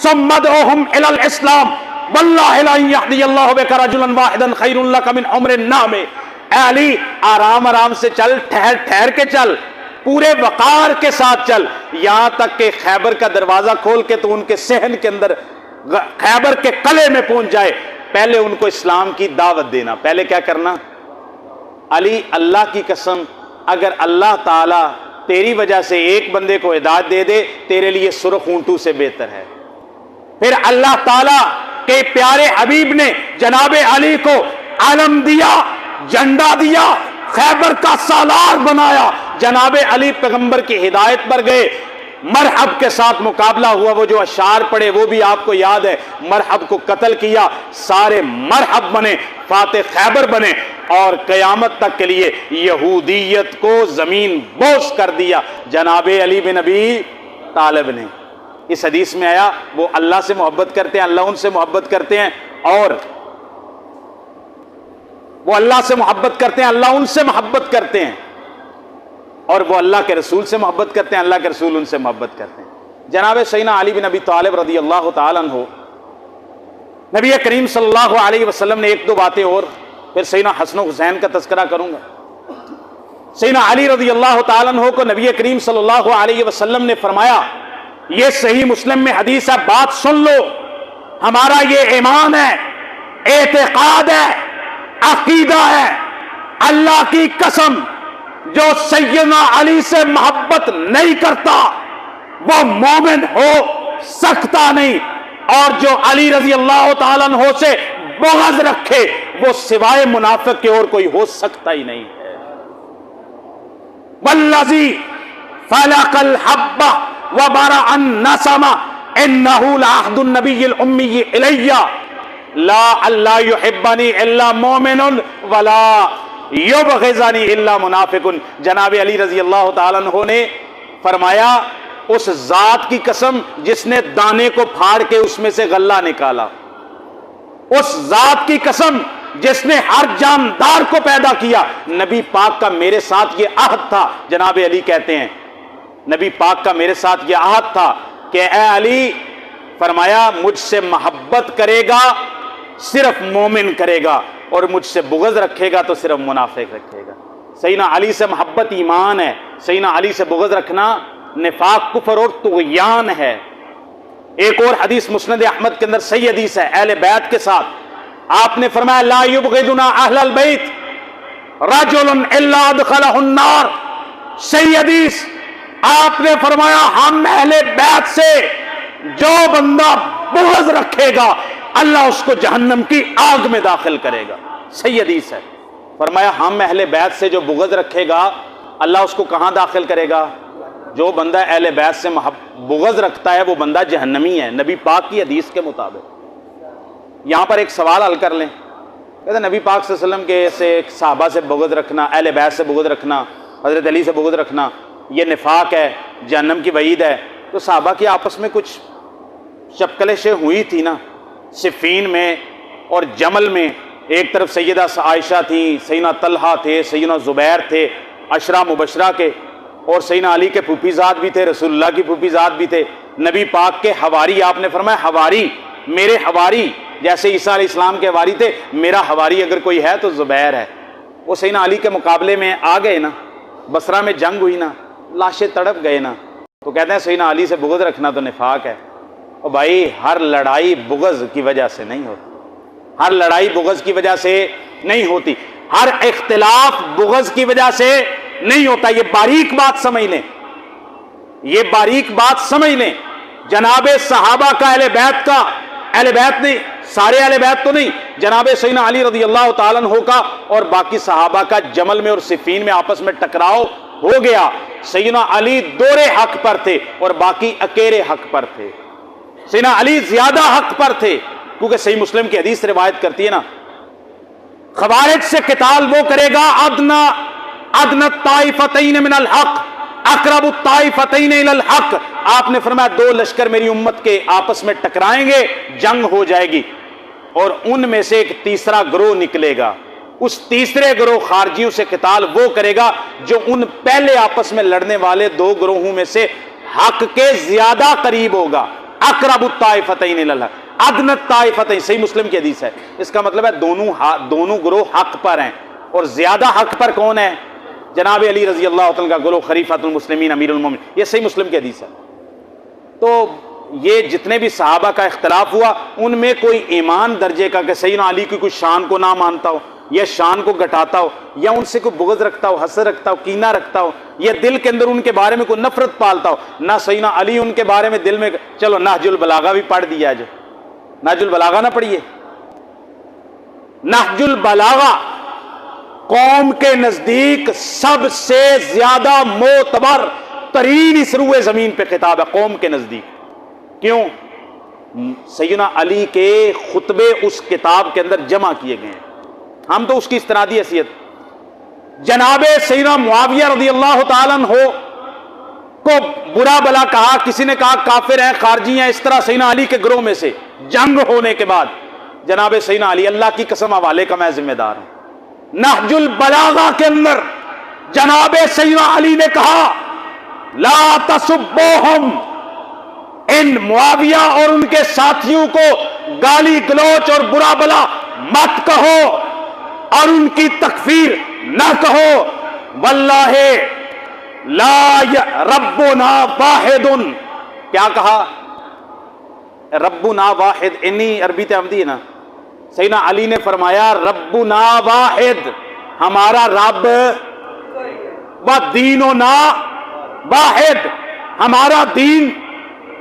ثم ادعوہم الی الاسلام واللہ لا یہدی اللہ بک رجلا واحدا خیر لک من حمر النعم. اے علی آرام آرام سے چل, ٹھہر ٹھہر کے چل, پورے وقار کے ساتھ چل, یہاں تک کہ خیبر کا دروازہ کھول کے تو ان کے صحن کے اندر خیبر کے قلعے میں پہنچ جائے. پہلے ان کو اسلام کی دعوت دینا. پہلے کیا کرنا؟ علی اللہ کی قسم اگر اللہ تعالیٰ تیری وجہ سے ایک بندے کو ہدایت دے دے تیرے لیے سرخ اونٹوں سے بہتر ہے۔ پھر اللہ تعالیٰ کے پیارے حبیب نے جناب علی کو علم دیا، جھنڈا دیا، خیبر کا سالار بنایا، جناب علی پیغمبر کی ہدایت پر گئے، مرحب کے ساتھ مقابلہ ہوا، وہ جو اشعار پڑے وہ بھی آپ کو یاد ہے، مرحب کو قتل کیا، سارے مرحب بنے، فاتح خیبر بنے، اور قیامت تک کے لیے یہودیت کو زمین بوس کر دیا جناب علی بن ابی طالب نے۔ اس حدیث میں آیا وہ اللہ سے محبت کرتے ہیں، اللہ ان سے محبت کرتے ہیں، اور وہ اللہ سے محبت کرتے ہیں، اللہ ان سے محبت کرتے ہیں، اور وہ اللہ کے رسول سے محبت کرتے ہیں، اللہ کے رسول ان سے محبت کرتے ہیں۔ جناب سیدنا علی بن ابی طالب رضی اللہ تعالیٰ عنہ، نبی کریم صلی اللہ علیہ وسلم نے ایک دو باتیں اور، پھر سیدنا حسن و حسین کا تذکرہ کروں گا۔ سیدنا علی رضی اللہ تعالیٰ عنہ کو نبی کریم صلی اللہ علیہ وسلم نے فرمایا، یہ صحیح مسلم میں حدیث ہے، بات سن لو، ہمارا یہ ایمان ہے، اعتقاد ہے، عقیدہ ہے، اللہ کی قسم جو سیدنا علی سے محبت نہیں کرتا وہ مومن ہو سکتا نہیں، اور جو علی رضی اللہ تعالیٰ عنہ سے بغض رکھے وہ سوائے منافق کے اور کوئی ہو سکتا ہی نہیں ہے۔ والذی فلق الحب وبرأ النسم انہ لعہد النبی الامی الی لا اللہ یحبنی الا مومن ولا یبغضنی الا منافق۔ جناب علی رضی اللہ تعالیٰ عنہ نے فرمایا، اس ذات کی قسم جس نے دانے کو پھاڑ کے اس میں سے غلہ نکالا، اس ذات کی قسم جس نے ہر جاندار کو پیدا کیا، نبی پاک کا میرے ساتھ یہ عہد تھا، جناب علی کہتے ہیں نبی پاک کا میرے ساتھ یہ عہد تھا کہ اے علی، فرمایا مجھ سے محبت کرے گا صرف مومن کرے گا، اور مجھ سے بغض رکھے گا تو صرف منافق رکھے گا۔ سیدنا علی سے محبت ایمان ہے، سیدنا علی سے بغض رکھنا نفاق، کفر اور طغیان ہے۔ ایک اور حدیث مسند احمد کے اندر صحیح حدیث ہے اہل بیت کے ساتھ، آپ نے فرمایا لا یبغضنا اہل البیت رجل الا ادخلہ النار۔ صحیح حدیث، آپ نے فرمایا ہم اہل بیت سے جو بندہ بغض رکھے گا اللہ اس کو جہنم کی آگ میں داخل کرے گا۔ صحیح حدیث ہے، فرمایا ہم اہل بیت سے جو بغض رکھے گا اللہ اس کو کہاں داخل کرے گا؟ جو بندہ اہل بیت سے بغض رکھتا ہے وہ بندہ جہنمی ہے، نبی پاک کی حدیث کے مطابق۔ یہاں پر ایک سوال حل کر لیں، کہتے ہیں نبی پاک صلی اللہ علیہ وسلم کے سے صحابہ سے بغض رکھنا، اہل بیت سے بغض رکھنا، حضرت علی سے بغض رکھنا یہ نفاق ہے، جہنم کی وعید ہے۔ تو صحابہ کی آپس میں کچھ شپکلشیں ہوئی تھی نا، صفین میں اور جمل میں، ایک طرف سیدہ عائشہ تھیں، سیدنا طلحہ تھے، سیدنا زبیر تھے، عشرہ مبشرہ کے، اور سیدنا علی کے پھوپھی زاد بھی تھے، رسول اللہ کی پھوپھی زاد بھی تھے، نبی پاک کے حواری، آپ نے فرمایا حواری، میرے حواری، جیسے عیسیٰ علیہ السلام کے حواری تھے، میرا حواری اگر کوئی ہے تو زبیر ہے۔ وہ سیدنا علی کے مقابلے میں آ گئے نا، بصرہ میں جنگ ہوئی نا، لاشیں تڑپ گئے نا، تو کہتے ہیں سیدنا علی سے بغض رکھنا تو نفاق ہے۔ اور بھائی ہر لڑائی بغض کی وجہ سے نہیں ہوتی، ہر لڑائی بغض کی وجہ سے نہیں ہوتی، ہر اختلاف بغض کی وجہ سے نہیں ہوتا۔ یہ باریک بات سمجھ لیں، یہ باریک بات سمجھ لیں۔ جناب صحابہ کا، اہل بیت کا، اہل بیت نہیں، سارے اہل بیت تو نہیں، جناب سیدنا علی رضی اللہ تعالیٰ عنہ کا اور باقی صحابہ کا جمل میں اور صفین میں آپس میں ٹکراؤ ہو گیا۔ سیدنا علی دورے حق پر تھے اور باقی اکیلے حق پر تھے۔ سیدنا علی زیادہ حق پر تھے، کیونکہ صحیح مسلم کی حدیث روایت کرتی ہے نا، خوارج سے قتال وہ کرے گا ادنا الطائفتین من الحق اقرب الطائفتین الی الحق۔ آپ نے فرمایا دو لشکر میری امت کے آپس میں ٹکرائیں گے، جنگ ہو جائے گی، اور ان میں سے ایک تیسرا گروہ نکلے گا، اس تیسرے گروہ خارجیوں سے قتال وہ کرے گا جو ان پہلے آپس میں لڑنے والے دو گروہوں میں سے حق کے زیادہ قریب ہوگا۔ اقرب الطائفتین الی الحق، ادنا الطائفتین، صحیح مسلم کی حدیث ہے۔ اس کا مطلب ہے دونوں گروہ حق پر ہیں، اور زیادہ حق پر کون ہے؟ جناب علی رضی اللہ تعالیٰ کا گروہ، خلیفۃ المسلمین، امیر المومنین، یہ صحیح مسلم کی حدیث ہے۔ تو یہ جتنے بھی صحابہ کا اختلاف ہوا ان میں کوئی ایمان درجے کا کہ سیدنا علی کی کوئی شان کو نہ مانتا ہو، یا شان کو گھٹاتا ہو یا ان سے کوئی بغض رکھتا ہو, حسد رکھتا ہو, کینہ رکھتا ہو یا دل کے اندر ان کے بارے میں کوئی نفرت پالتا ہو, نہ سیدنا علی ان کے بارے میں دل میں, چلو نہج البلاغہ بھی پڑھ دیا جائے, نہج البلاغہ نہ پڑھیے. نہج البلاغہ قوم کے نزدیک سب سے زیادہ معتبر ترین اس روئے زمین پہ کتاب ہے قوم کے نزدیک. کیوں؟ سیدنا علی کے خطبے اس کتاب کے اندر جمع کیے گئے ہیں. ہم تو اس کی استنادی حیثیت, جناب سیدنا معاویہ رضی اللہ تعالیٰ عنہ کو برا بلا کہا, کسی نے کہا کافر ہیں, خارجی ہیں, اس طرح سیدنا علی کے گروہ میں سے جنگ ہونے کے بعد جناب سیدنا علی, اللہ کی قسم حوالے کا میں ذمہ دار ہوں, نہج البلاغہ کے اندر جناب سیدنا علی نے کہا لا تسبوہم, ان معاویہ اور ان کے ساتھیوں کو گالی گلوچ اور برا بلا مت کہو اور ان کی تکفیر نہ کہو. واللہ لا ربنا واحد, کیا کہا؟ ربنا واحد, انی عربی تعمدی ہے نا. سیدنا علی نے فرمایا ربنا واحد, ہمارا رب, و دیننا واحد, ہمارا دین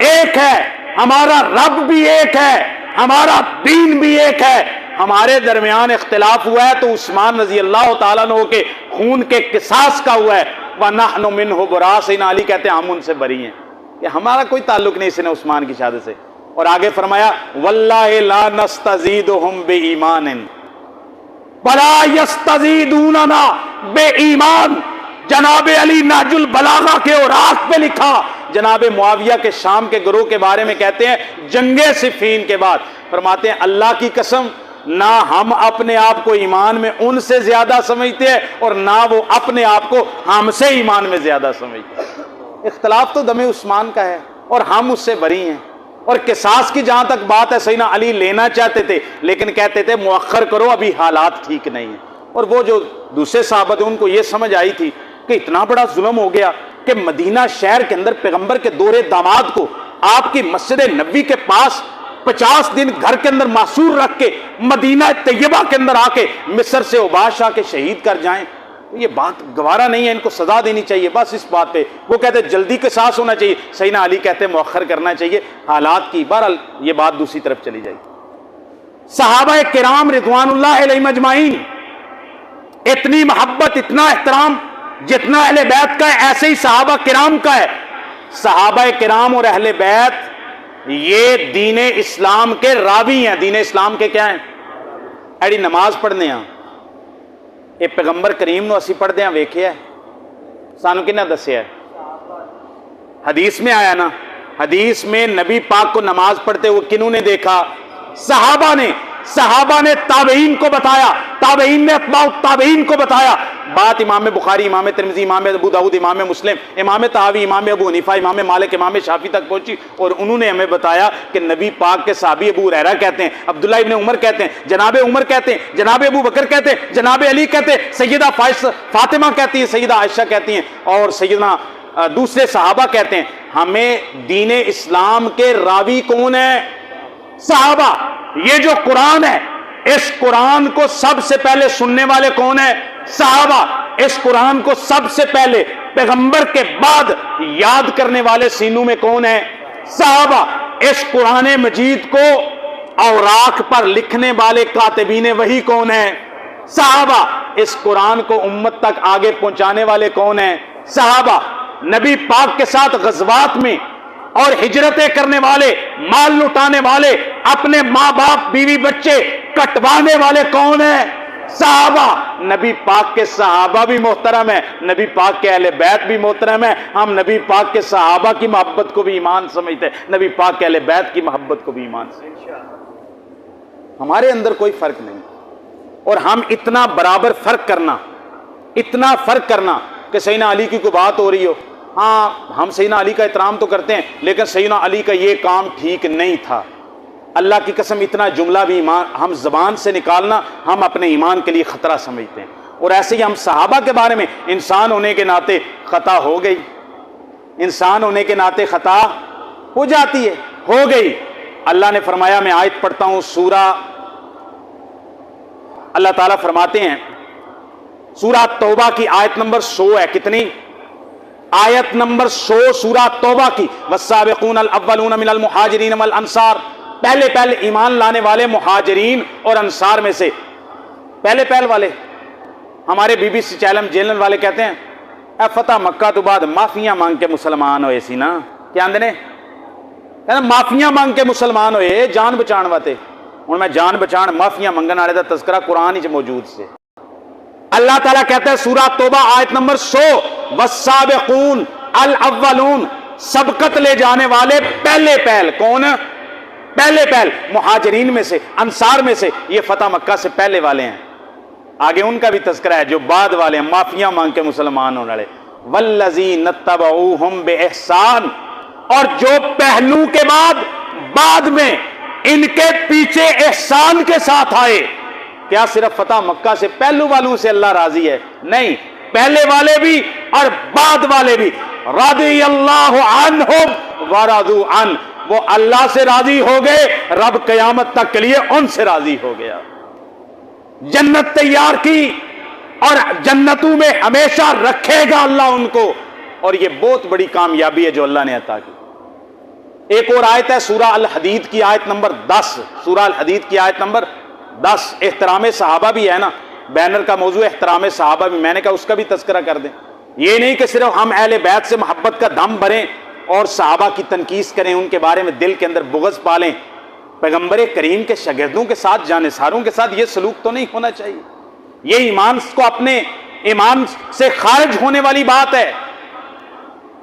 ایک ہے, ہمارا رب بھی ایک ہے, ہمارا دین بھی ایک ہے. ہمارے درمیان اختلاف ہوا ہے تو عثمان رضی اللہ تعالیٰ عنہ کے خون کے قصاص کا ہوا ہے. وَنَحْنُ مِنْهُ بَرَاءٌ, سیدنا علی کہتے ہیں ہم ان سے بری ہیں, کہ ہمارا کوئی تعلق نہیں اس نے عثمان کی شہادت سے. اور آگے فرمایا وَاللَّهِ لَا نَسْتَزِيدُهُمْ بِإِيمَانٍ وَلَا يَسْتَزِيدُونَنَا بِإِيمَانٍ. جناب علی نہج البلاغہ کے اوراق پہ لکھا, جناب معاویہ کے شام کے گروہ کے بارے میں کہتے ہیں جنگ صفین کے بعد, فرماتے ہیں اللہ کی قسم نہ ہم اپنے آپ کو ایمان میں ان سے زیادہ سمجھتے ہیں اور نہ وہ اپنے آپ کو ہم سے ایمان میں زیادہ سمجھتے ہیں. اختلاف تو دم عثمان کا ہے اور ہم اس سے بری ہیں. اور قصاص کی جہاں تک بات ہے, سیدنا علی لینا چاہتے تھے لیکن کہتے تھے مؤخر کرو, ابھی حالات ٹھیک نہیں ہیں. اور وہ جو دوسرے صحابہ تھے ان کو یہ سمجھ آئی تھی کہ اتنا بڑا ظلم ہو گیا کہ مدینہ شہر کے اندر پیغمبر کے دورے داماد کو آپ کی مسجد نبوی کے پاس 50 دن گھر کے اندر معصور رکھ کے مدینہ طیبہ کے اندر آ کے مصر سے عباش آ کے شہید کر جائیں. یہ بات گوارا نہیں ہے, ان کو سزا دینی چاہیے بس اس بات پہ. وہ کہتے جلدی قصاص ہونا چاہیے, سیدنا علی کہتے مؤخر کرنا چاہیے حالات کی. بہرحال یہ بات دوسری طرف چلی جائے. صحابہ کرام رضوان اللہ علیہم اجمعین, اتنی محبت اتنا احترام جتنا اہل بیت کا ہے ایسے ہی صحابہ کرام کا ہے. صحابہ کرام اور اہل بیت یہ دین اسلام کے راوی ہیں. دین اسلام کے کیا ہیں؟ ایڈی نماز پڑھنے ہیں یہ پیغمبر کریم نو اسی پڑھ دے ہیں ویکھیا ہے سانو کنے دسیا ہے؟ حدیث میں آیا نا, حدیث میں نبی پاک کو نماز پڑھتے ہوئے کنہوں نے دیکھا؟ صحابہ نے. صحابہ نے تابعین کو بتایا, تابعین نے اتباع التابعین کو بتایا. بات امام بخاری, امام ترمذی, امام ابو داؤد, امام مسلم, امام طحاوی, امام ابو حنیفہ, امام مالک, امام شافعی تک پہنچی اور انہوں نے ہمیں بتایا کہ نبی پاک کے صحابی ابو ہریرہ کہتے ہیں, عبداللہ ابن عمر کہتے ہیں, جناب عمر کہتے ہیں, جناب ابو بکر کہتے ہیں, جناب علی کہتے ہیں, سیدہ فاطمہ کہتی ہیں, سیدہ عائشہ کہتی ہیں اور سیدنا دوسرے صحابہ کہتے ہیں. ہمیں دین اسلام کے راوی کون ہے؟ صحابہ. یہ جو قرآن ہے اس قرآن کو سب سے پہلے سننے والے کون ہیں؟ صحابہ. اس قرآن کو سب سے پہلے پیغمبر کے بعد یاد کرنے والے سینوں میں کون ہیں؟ صحابہ. اس قرآن مجید کو اوراق پر لکھنے والے کاتبین وحی کون ہیں؟ صحابہ. اس قرآن کو امت تک آگے پہنچانے والے کون ہیں؟ صحابہ. نبی پاک کے ساتھ غزوات میں اور ہجرتیں کرنے والے, مال لٹانے والے, اپنے ماں باپ بیوی بچے کٹوانے والے کون ہیں؟ صحابہ. نبی پاک کے صحابہ بھی محترم ہیں, نبی پاک کے اہل بیت بھی محترم ہیں. ہم نبی پاک کے صحابہ کی محبت کو بھی ایمان سمجھتے ہیں, نبی پاک کے اہل بیت کی محبت کو بھی ایمان سمجھتے ہیں. ہمارے اندر کوئی فرق نہیں. اور ہم اتنا برابر فرق کرنا, اتنا فرق کرنا کہ سیدنا علی کی کوئی بات ہو رہی ہو, ہاں ہم سیدنا علی کا احترام تو کرتے ہیں لیکن سیدنا علی کا یہ کام ٹھیک نہیں تھا, اللہ کی قسم اتنا جملہ بھی ایمان ہم زبان سے نکالنا ہم اپنے ایمان کے لیے خطرہ سمجھتے ہیں. اور ایسے ہی ہم صحابہ کے بارے میں انسان ہونے کے ناطے خطا ہو گئی, انسان ہونے کے ناطے خطا ہو جاتی ہے, ہو گئی. اللہ نے فرمایا, میں آیت پڑھتا ہوں سورہ اللہ تعالیٰ فرماتے ہیں سورہ توبہ کی آیت نمبر 100 ہے، کتنی؟ آیت نمبر 100 سورہ توبہ کی، والسابقون الاولون من المہاجرین والانصار، پہلے ایمان لانے والے مہاجرین اور انصار میں سے پہلے والے۔ ہمارے بی بی سی چینل والے کہتے ہیں اے فتح مکہ تو بعد معافیاں مانگ کے مسلمان ہوئے سی نا، کیا آندے نے؟ معافیاں مانگ کے مسلمان ہوئے جان بچان واتے۔ ہوں میں جان بچان معافیاں منگن والے دا تذکرہ قرآن ہی موجود سے۔ اللہ تعالیٰ کہتا ہے سورہ توبہ آیت نمبر 100 والسابقون الاولون، سبقت لے جانے والے پہل کون؟ پہل مہاجرین میں سے، انصار میں سے، یہ فتح مکہ سے پہلے والے ہیں۔ آگے ان کا بھی تذکرہ ہے جو بعد والے ہیں، معافیاں مانگ کے مسلمان ہونے والے۔ والذین اتبعوہم بإحسان، اور جو پہلو کے بعد میں ان کے پیچھے احسان کے ساتھ آئے۔ کیا صرف فتح مکہ سے پہلو والوں سے اللہ راضی ہے؟ نہیں، پہلے والے بھی اور بعد والے بھی۔ رضی اللہ عنہم ورضوا عنہ، وہ اللہ سے راضی ہو گئے، رب قیامت تک کے لیے ان سے راضی ہو گیا۔ جنت تیار کی اور جنتوں میں ہمیشہ رکھے گا اللہ ان کو، اور یہ بہت بڑی کامیابی ہے جو اللہ نے عطا کی۔ ایک اور آیت ہے سورہ الحدید کی آیت نمبر 10، سورہ الحدید کی آیت نمبر 10، احترام صحابہ بھی ہے نا، بینر کا موضوع احترام صحابہ بھی، میں نے کہا اس کا بھی تذکرہ کر دیں۔ یہ نہیں کہ صرف ہم اہل بیت سے محبت کا دم بھریں اور صحابہ کی تنقید کریں، ان کے بارے میں دل کے اندر بغض پالیں۔ پیغمبر کریم کے شاگردوں کے ساتھ، جانثاروں کے ساتھ یہ سلوک تو نہیں ہونا چاہیے۔ یہ ایمان کو اپنے ایمان سے خارج ہونے والی بات ہے۔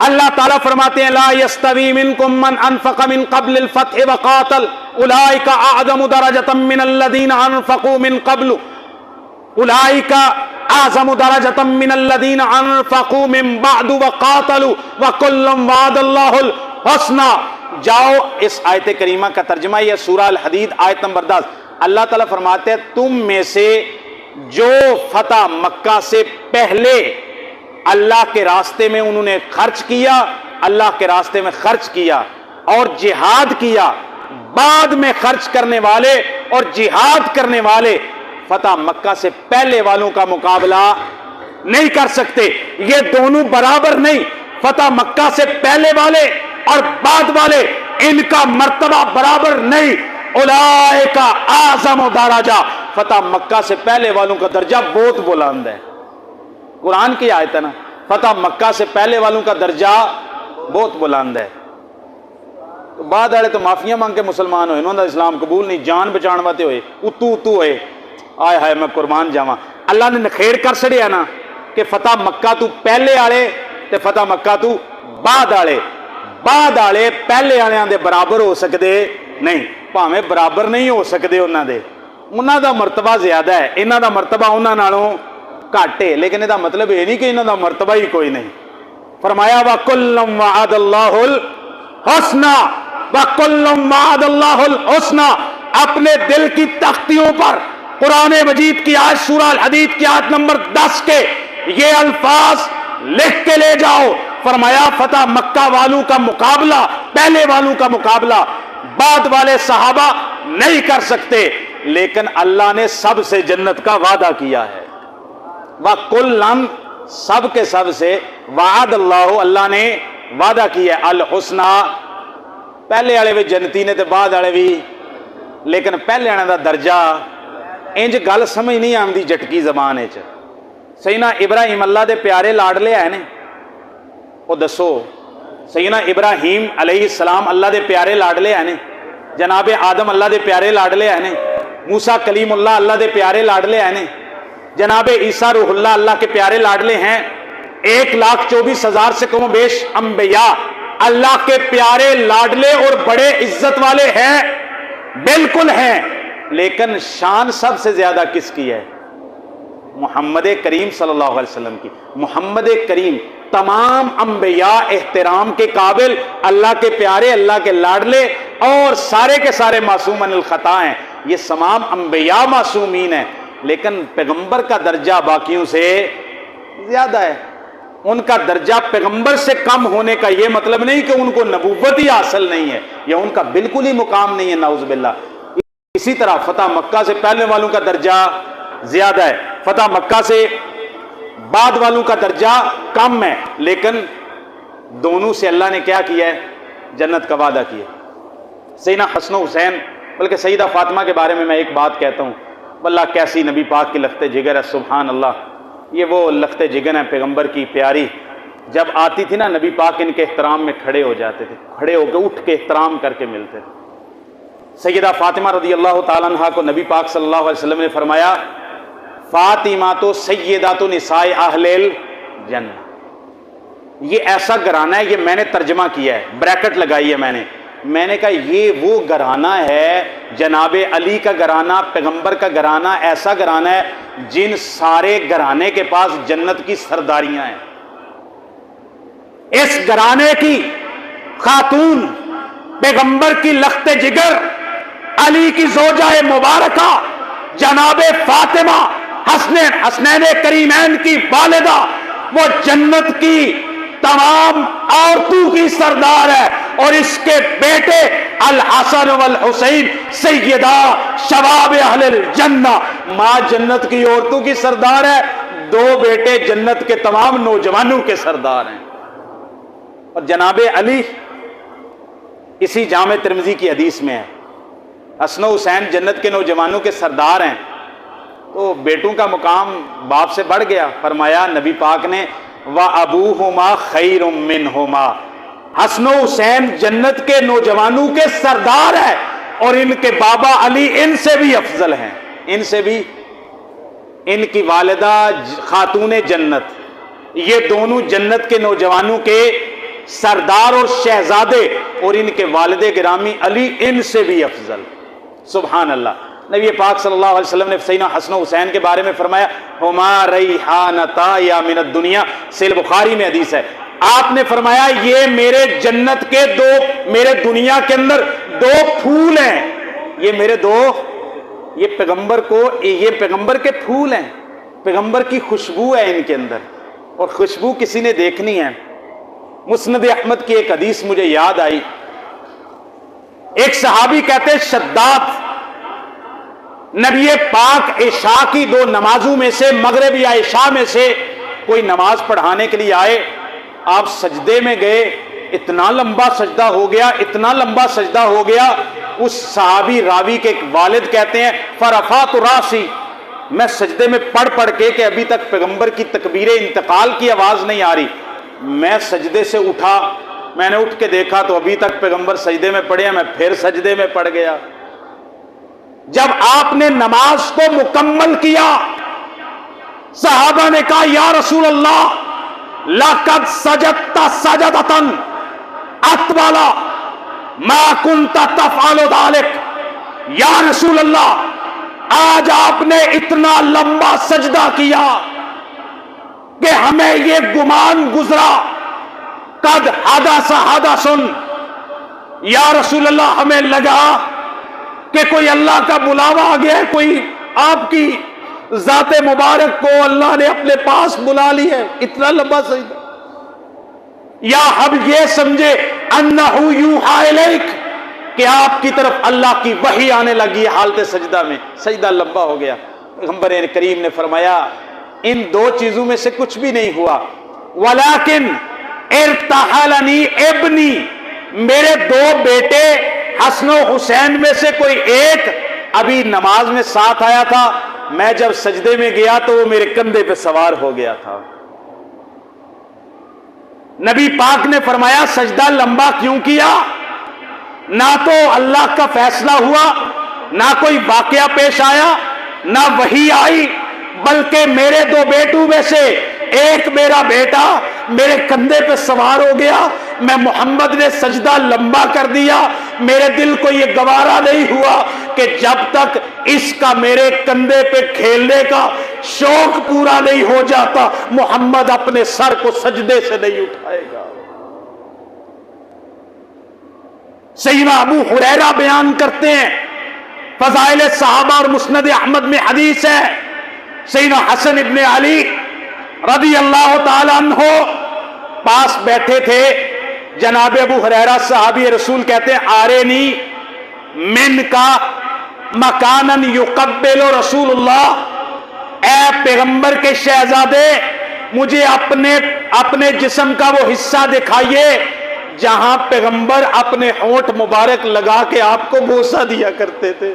اللہ تعالیٰ فرماتے ہیں لا یستوی منکم من انفق من قبل الفتح وقاتل اولئک اعظم درجۃ من الذین انفقوا من قبل اولئک اعظم درجۃ من الذین انفقوا من بعد وقاتلوا وکلا وعد اللہ الحسنی۔ جاؤ اس آیت کریمہ کا ترجمہ، یہ سورہ الحدید آیت نمبر 10۔ اللہ تعالیٰ فرماتے ہیں تم میں سے جو فتح مکہ سے پہلے اللہ کے راستے میں انہوں نے خرچ کیا، اللہ کے راستے میں خرچ کیا اور جہاد کیا، بعد میں خرچ کرنے والے اور جہاد کرنے والے فتح مکہ سے پہلے والوں کا مقابلہ نہیں کر سکتے۔ یہ دونوں برابر نہیں، فتح مکہ سے پہلے والے اور بعد والے، ان کا مرتبہ برابر نہیں۔ اولئک اعظم درجہ، فتح مکہ سے پہلے والوں کا درجہ بہت بلند ہے۔ قرآن کی آیت ہے نا، فتح مکہ سے پہلے والوں کا درجہ بہت بلند ہے۔ تو بعد والے تو معافیاں مانگ کے مسلمان ہوئے، انہوں نے اسلام قبول نہیں، جان بچان واتے ہوئے، اتو ہوئے۔ آئے ہائے میں قربان جاواں، اللہ نے نخیڑ کر سڑیا نا کہ فتح مکہ تو پہلے والے تے فتح مکہ تو بعد والے پہلے والوں دے برابر ہو سکتے نہیں، بھاویں برابر نہیں ہو سکتے، انہاں دا مرتبہ زیادہ ہے، انہاں دا مرتبہ انہاں نالوں گھٹ ہے، لیکن یہ مطلب یہ نہیں کہ انہاں دا مرتبہ ہی کوئی نہیں۔ فرمایا وَكُلًّا وَعَدَ اللَّهُ الْحُسْنَى وَكُلًّا وَعَدَ اللَّهُ الْحُسْنَى، اپنے دل کی تختیوں پر قرآن مجید کی آیت سورہ الحدید کی آیت نمبر 10 کے یہ الفاظ لکھ کے لے جاؤ۔ فرمایا فتح مکہ والوں کا مقابلہ، پہلے والوں کا مقابلہ بعد والے صحابہ نہیں کر سکتے، لیکن اللہ نے سب سے جنت کا وعدہ کیا ہے۔ وَكُلًّا، سب کے سب سے، وعد اللہ، اللہ نے وعدہ کیا ہے، الحسنہ، پہلے والے بھی جنتی نے تے بعد والے بھی، لیکن پہلے والے دا درجہ انج گل سمجھ نہیں آندی جٹکی زبان وچ۔ سیدنا ابراہیم اللہ دے پیارے لاڈلے آئے نے، وہ دسو سیدنا ابراہیم علیہ السلام اللہ دے پیارے لاڈلے آئے نے، جناب آدم اللہ دے پیارے لاڈلے آئے نے، موسیٰ کلیم اللہ اللہ دے پیارے لاڈلے آئے نے، جناب عیسیٰ روح اللہ اللہ کے پیارے لاڈلے ہیں۔ 1,24,000 سے کم و بیش انبیاء اللہ کے پیارے لاڈلے اور بڑے عزت والے ہیں، بالکل ہیں، لیکن شان سب سے زیادہ کس کی ہے؟ محمد کریم صلی اللہ علیہ وسلم کی۔ محمد کریم تمام انبیاء احترام کے قابل، اللہ کے پیارے، اللہ کے لاڈلے، اور سارے کے سارے معصوم عن الخطا ہیں۔ یہ تمام انبیاء معصومین ہیں، لیکن پیغمبر کا درجہ باقیوں سے زیادہ ہے۔ ان کا درجہ پیغمبر سے کم ہونے کا یہ مطلب نہیں کہ ان کو نبوت ہی حاصل نہیں ہے، یا ان کا بالکل ہی مقام نہیں ہے، نعوذ باللہ۔ اسی طرح فتح مکہ سے پہلے والوں کا درجہ زیادہ ہے. فتح مکہ سے بعد والوں کا درجہ کم ہے، لیکن دونوں سے اللہ نے کیا کیا ہے؟ جنت کا وعدہ کیا. سیدنا حسن و حسین بلکہ سیدہ فاطمہ کے بارے میں ایک بات کہتا ہوں، واللہ کیسی نبی پاک کی لخت جگر ہے، سبحان اللہ. یہ وہ لخت جگر ہے پیغمبر کی پیاری. جب آتی تھی نا نبی پاک ان کے احترام میں کھڑے ہو جاتے تھے، کھڑے ہو کے اٹھ کے احترام کر کے ملتے تھے. سیدہ فاطمہ رضی اللہ تعالیٰ عنہ کو نبی پاک صلی اللہ علیہ وسلم نے فرمایا فاطمہ تو سیدات نساء اہل الجنہ. یہ ایسا گھرانہ ہے، یہ میں نے ترجمہ کیا ہے، بریکٹ لگائی ہے میں نے کہا یہ وہ گھرانہ ہے، جناب علی کا گھرانہ، پیغمبر کا گھرانہ، ایسا گھرانہ ہے جن سارے گھرانے کے پاس جنت کی سرداریاں ہیں. اس گھرانے کی خاتون پیغمبر کی لخت جگر علی کی زوجہ مبارکہ جناب فاطمہ حسنین کریمین کی والدہ، وہ جنت کی تمام عورتوں کی سردار ہے. اور اس کے بیٹے الحسن والحسین سیدہ شباب اہل الجنہ، ماں جنت کی عورتوں کی سردار ہے، دو بیٹے جنت کے تمام نوجوانوں کے سردار ہیں. اور جناب علی اسی جامع ترمذی کی حدیث میں ہے حسن و حسین جنت کے نوجوانوں کے سردار ہیں، تو بیٹوں کا مقام باپ سے بڑھ گیا. فرمایا نبی پاک نے وَأَبُوهُمَا خَيْرٌ مِّنْهُمَا، حسن و حسین جنت کے نوجوانوں کے سردار ہے اور ان کے بابا علی ان سے بھی افضل ہیں، ان سے بھی. ان کی والدہ خاتون جنت، یہ دونوں جنت کے نوجوانوں کے سردار اور شہزادے، اور ان کے والد گرامی علی ان سے بھی افضل. سبحان اللہ. نبی پاک صلی اللہ علیہ وسلم نے سیدنا حسن و حسین کے بارے میں فرمایا ہما ریحانتا یا من الدنیا، صحیح بخاری میں حدیث ہے. آپ نے فرمایا یہ میرے جنت کے دو، میرے دنیا کے اندر دو پھول ہیں، یہ میرے دو، یہ پیغمبر کو، یہ پیغمبر کے پھول ہیں، پیغمبر کی خوشبو ہے ان کے اندر، اور خوشبو کسی نے دیکھنی ہے. مسند احمد کی ایک حدیث مجھے یاد آئی. ایک صحابی کہتے ہیں شداد نبی پاک عشاء کی دو نمازوں میں سے، مغرب یا عشاء میں سے کوئی نماز پڑھانے کے لیے آئے، آپ سجدے میں گئے، اتنا لمبا سجدہ ہو گیا، اتنا لمبا سجدہ ہو گیا. اس صحابی راوی کے والد کہتے ہیں فرفعت راسی، میں سجدے میں پڑھ کے کہ ابھی تک پیغمبر کی تکبیر انتقال کی آواز نہیں آ رہی، میں سجدے سے اٹھا، میں نے اٹھ کے دیکھا تو ابھی تک پیغمبر سجدے میں پڑے ہیں، میں پھر سجدے میں پڑ گیا. جب آپ نے نماز کو مکمل کیا، صحابہ نے کہا یا رسول اللہ لقد سجدت سجدۃ اطول ما كنت تفعل ذلك، یا رسول اللہ آج آپ نے اتنا لمبا سجدہ کیا کہ ہمیں یہ گمان گزرا قد حدث حدث، یا رسول اللہ ہمیں لگا کہ کوئی اللہ کا بلاوا آ گیا ہے، کوئی آپ کی ذات مبارک کو اللہ نے اپنے پاس بلا لی ہے. اتنا لمبا سجدہ، یا ہم یہ سمجھے انہ یوحی الیک کہ آپ کی طرف اللہ کی وحی آنے لگی ہے حالت سجدہ میں. سجدہ لمبا ہو گیا. پیغمبر کریم نے فرمایا ان دو چیزوں میں سے کچھ بھی نہیں ہوا، ولیکن ارتحلنی ابنی، میرے دو بیٹے حسن و حسین میں سے کوئی ایک ابھی نماز میں ساتھ آیا تھا، میں جب سجدے میں گیا تو وہ میرے کندھے پہ سوار ہو گیا تھا. نبی پاک نے فرمایا سجدہ لمبا کیوں کیا؟ نہ تو اللہ کا فیصلہ ہوا، نہ کوئی واقعہ پیش آیا، نہ وحی آئی، بلکہ میرے دو بیٹوں میں سے ایک میرا بیٹا میرے کندھے پہ سوار ہو گیا، میں محمد نے سجدہ لمبا کر دیا. میرے دل کو یہ گوارا نہیں ہوا کہ جب تک اس کا میرے کندھے پہ کھیلنے کا شوق پورا نہیں ہو جاتا محمد اپنے سر کو سجدے سے نہیں اٹھائے گا. سیدنا ابو ہریرہ بیان کرتے ہیں فضائل صحابہ اور مسند احمد میں حدیث ہے، سیدنا حسن ابن علی رضی اللہ تعالی عنہ پاس بیٹھے تھے. جناب ابو ہریرہ صحابی رسول کہتے ہیں آرینی من کا مکانن یقبل رسول اللہ اے پیغمبر کے شہزادے مجھے اپنے جسم کا وہ حصہ دکھائیے جہاں پیغمبر اپنے ہونٹ مبارک لگا کے آپ کو بوسہ دیا کرتے تھے۔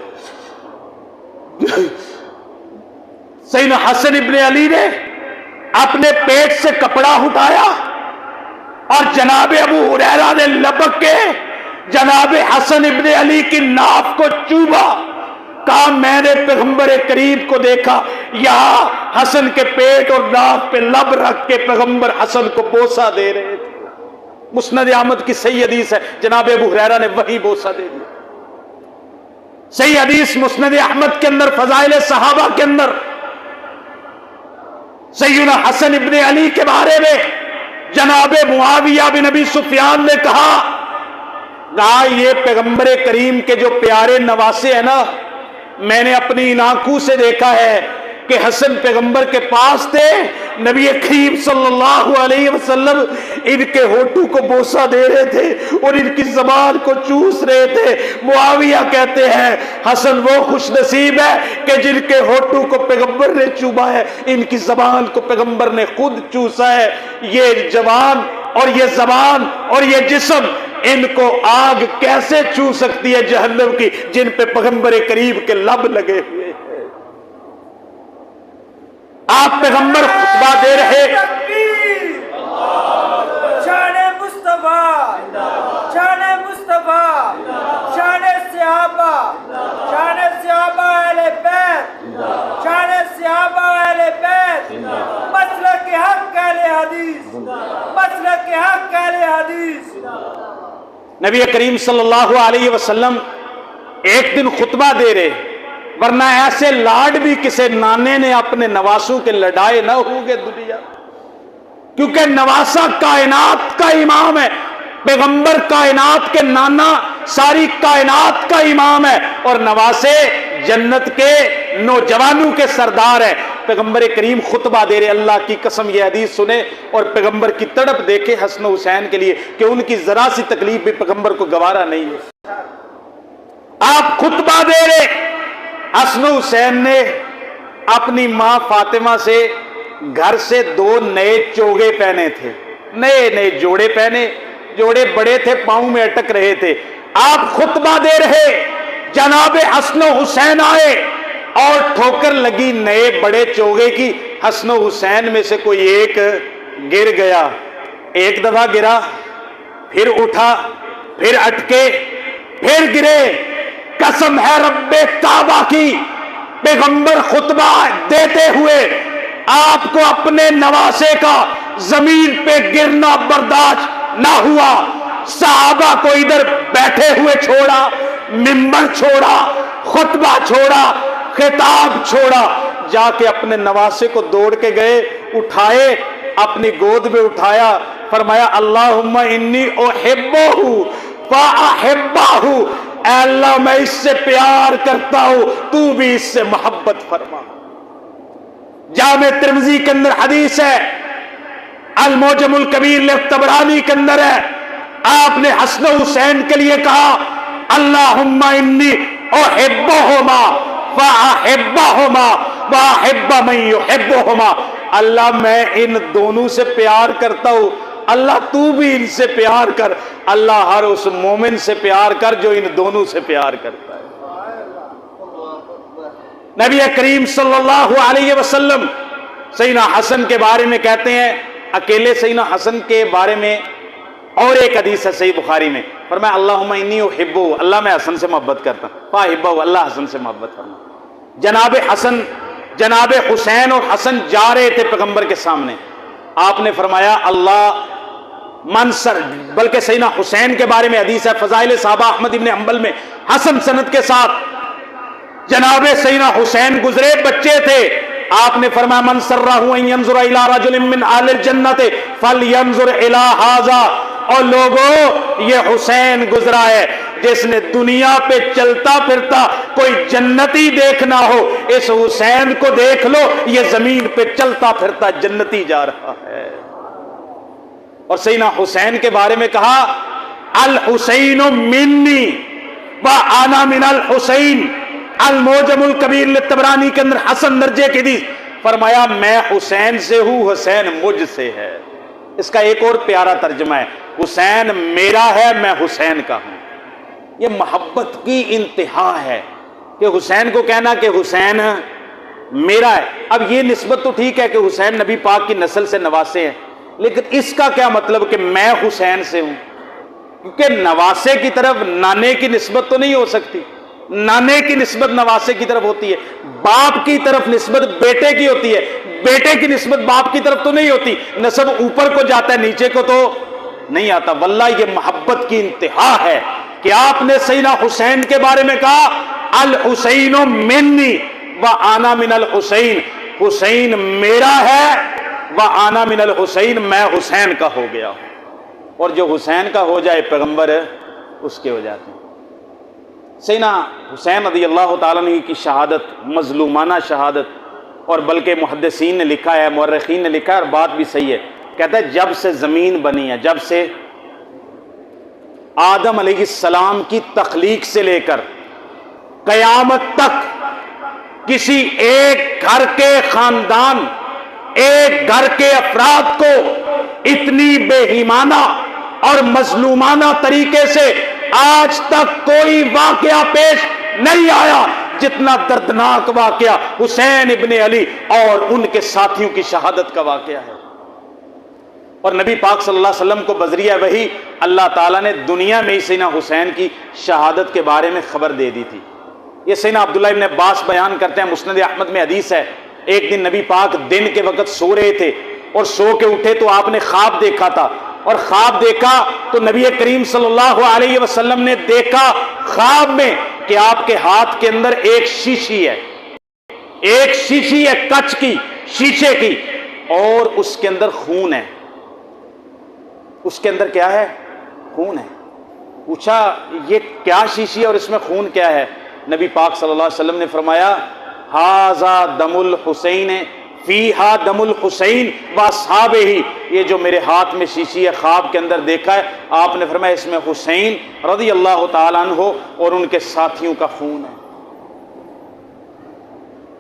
سیدنا حسن ابن علی نے اپنے پیٹ سے کپڑا اٹھایا اور جناب ابو ہریرہ نے لبک کے جناب حسن ابن علی کی ناف کو چوبا، کہا میں نے پیغمبر کریم کو دیکھا یہاں حسن کے پیٹ اور ناف پہ لب رکھ کے پیغمبر حسن کو بوسہ دے رہے تھے۔ مسند احمد کی صحیح حدیث ہے، جناب ابو ہریرہ نے وہی بوسہ دے دیا۔ صحیح حدیث مسند احمد کے اندر فضائل صحابہ کے اندر سیدنا حسن ابن علی کے بارے میں جناب معاویہ بن ابی سفیان نے کہا یہ پیغمبر کریم کے جو پیارے نواسے ہیں نا، میں نے اپنی آنکھوں سے دیکھا ہے کہ حسن پیغمبر کے پاس تھے، نبی کریم صلی اللہ علیہ وسلم ان کے ہونٹوں کو بوسہ دے رہے تھے اور ان کی زبان کو چوس رہے تھے۔ معاویہ کہتے ہیں حسن وہ خوش نصیب ہے کہ جن کے ہونٹوں کو پیغمبر نے چوبا ہے، ان کی زبان کو پیغمبر نے خود چوسا ہے۔ یہ جوان اور یہ زبان اور یہ جسم ان کو آگ کیسے چھو سکتی ہے جہنم کی، جن پہ پیغمبر کریم کے لب لگے ہوئے ہیں۔ آپ پیغمبر خطبہ دے رہے، شان مصطفیٰ، شان مصطفیٰ، شان صحابہ، شان صحابہ اہل بیت، شان صحابہ اہل بیت، مسلک حق اہل حدیث، مسلک حق اہل حدیث۔ نبی کریم صلی اللہ علیہ وسلم ایک دن خطبہ دے رہے، ورنہ ایسے لاڈ بھی کسی نانے نے اپنے نواسوں کے لڑائے نہ ہوگے دنیا، کیونکہ نواسا کائنات کا امام ہے، پیغمبر کائنات کے نانا ساری کائنات کا امام ہے، اور نواسے جنت کے نوجوانوں کے سردار ہیں۔ پیغمبر کریم خطبہ دے رہے، اللہ کی قسم یہ حدیث سنے اور پیغمبر کی تڑپ دیکھے حسن و حسین کے لیے کہ ان کی ذرا سی تکلیف بھی پیغمبر کو گوارا نہیں ہے۔ آپ خطبہ دے رہے، حسن و حسین نے اپنی ماں فاطمہ سے گھر سے 2 نئے چوگے پہنے تھے، نئے جوڑے پہنے، جوڑے بڑے تھے، پاؤں میں اٹک رہے تھے۔ آپ خطبہ دے رہے، جناب حسن و حسین آئے اور ٹھوکر لگی نئے بڑے چوگے کی۔ حسن و حسین میں سے کوئی ایک گر گیا، ایک دفعہ گرا، پھر اٹھا، پھر اٹکے، پھر گرے۔ قسم ہے رب کعبہ کی، پیغمبر خطبہ دیتے ہوئے آپ کو اپنے نواسے کا زمین پہ گرنا برداشت نہ ہوا۔ صحابہ کو ادھر بیٹھے ہوئے چھوڑا، منبر چھوڑا، خطبہ چھوڑا، خطاب چھوڑا، جا کے اپنے نواسے کو دوڑ کے گئے، اٹھائے، اپنی گود میں اٹھایا، فرمایا اللہم انی احبہ فاحبہ، اے اللہ میں اس سے پیار کرتا ہوں، تو بھی اس سے محبت فرما۔ جامع ترمذی کے اندر حدیث ہے، المعجم الکبیر طبرانی کے اندر ہے، آپ نے حسن و حسین کے لیے کہا اللہم انی احبہما فاحبہما واحب من یحبہما، اللہ میں ان دونوں سے پیار کرتا ہوں، اللہ تو بھی ان سے پیار کر، اللہ ہر اس مومن سے پیار کر جو ان دونوں سے پیار کرتا ہے۔ نبی کریم صلی اللہ علیہ وسلم سیدنا حسن کے بارے میں کہتے ہیں، اکیلے سیدنا حسن کے بارے میں اور ایک حدیث ہے صحیح بخاری میں، فرمایا اللہم انی احبہ، اللہ میں حسن سے محبت کرتا ہوں، فاحبہ، اللہ حسن سے محبت کرنا۔ جناب حسن، جناب حسین اور حسن جا رہے تھے پیغمبر کے سامنے، آپ نے فرمایا اللہ منصر، بلکہ سیدنا حسین کے بارے میں حدیث ہے فضائل صحابہ احمد ابن حنبل میں حسن سند کے ساتھ، جناب سیدنا حسین گزرے، بچے تھے، آپ نے فرمایا من سرہ ان ینظر الی رجل من اہل الجنت فلینظر الی ھذا، اور لوگوں یہ حسین گزرا ہے، جس نے دنیا پہ چلتا پھرتا کوئی جنتی دیکھنا ہو اس حسین کو دیکھ لو، یہ زمین پہ چلتا پھرتا جنتی جا رہا ہے۔ اور سیدنا حسین کے بارے میں کہا الحسین منی وانا من الحسین، المعجم الکبیر للطبرانی کے اندر حسن درجے کی حدیث، فرمایا میں حسین سے ہوں، حسین مجھ سے ہے۔ اس کا ایک اور پیارا ترجمہ ہے، حسین میرا ہے، میں حسین کا ہوں۔ یہ محبت کی انتہا ہے کہ حسین کو کہنا کہ حسین میرا ہے۔ اب یہ نسبت تو ٹھیک ہے کہ حسین نبی پاک کی نسل سے نواسے ہیں، لیکن اس کا کیا مطلب کہ میں حسین سے ہوں؟ کیونکہ نواسے کی طرف نانے کی نسبت تو نہیں ہو سکتی، نانے کی نسبت نواسے کی طرف ہوتی ہے، باپ کی طرف نسبت بیٹے کی ہوتی ہے، بیٹے کی نسبت باپ کی طرف تو نہیں ہوتی، نسب اوپر کو جاتا ہے نیچے کو تو نہیں آتا۔ واللہ یہ محبت کی انتہا ہے کہ آپ نے سیدنا حسین کے بارے میں کہا الحسین منی وانا من الحسین، حسین میرا ہے وانا من الحسین، میں حسین کا ہو گیا ہوں۔ اور جو حسین کا ہو جائے پیغمبر اس کے ہو جاتے ہیں۔ سیدنا حسین رضی اللہ تعالیٰ عنہ کی شہادت مظلومانہ شہادت، اور بلکہ محدثین نے لکھا ہے، مورخین نے لکھا ہے، اور بات بھی صحیح ہے، کہتا ہے جب سے زمین بنی ہے، جب سے آدم علیہ السلام کی تخلیق سے لے کر قیامت تک کسی ایک گھر کے خاندان، ایک گھر کے افراد کو اتنی بے ایمانہ اور مظلومانہ طریقے سے آج تک کوئی واقعہ پیش نہیں آیا جتنا دردناک واقعہ حسین ابن علی اور ان کے ساتھیوں کی شہادت کا واقعہ ہے۔ اور نبی پاک صلی اللہ علیہ وسلم کو بذریعہ وحی اللہ تعالیٰ نے دنیا میں ہی سیدنا حسین کی شہادت کے بارے میں خبر دے دی تھی۔ یہ سیدنا عبداللہ ابن عباس بیان کرتے ہیں، مسند احمد میں حدیث ہے، ایک دن نبی پاک دن کے وقت سو رہے تھے اور سو کے اٹھے تو آپ نے خواب دیکھا تھا، اور خواب دیکھا تو نبی کریم صلی اللہ علیہ وسلم نے دیکھا خواب میں کہ آپ کے ہاتھ کے اندر ایک شیشی ہے، ایک شیشی ہے کچ کی، شیشے کی، اور اس کے اندر خون ہے۔ اس کے اندر کیا ہے؟ خون ہے۔ پوچھا یہ کیا شیشی ہے اور اس میں خون کیا ہے؟ نبی پاک صلی اللہ علیہ وسلم نے فرمایا ھذا دم الحسین فیہا دم الحسین واصحابہ، یہ جو میرے ہاتھ میں شیشی ہے خواب کے اندر دیکھا ہے، آپ نے فرمایا اس میں حسین رضی اللہ تعالیٰ عنہ اور ان کے ساتھیوں کا خون ہے۔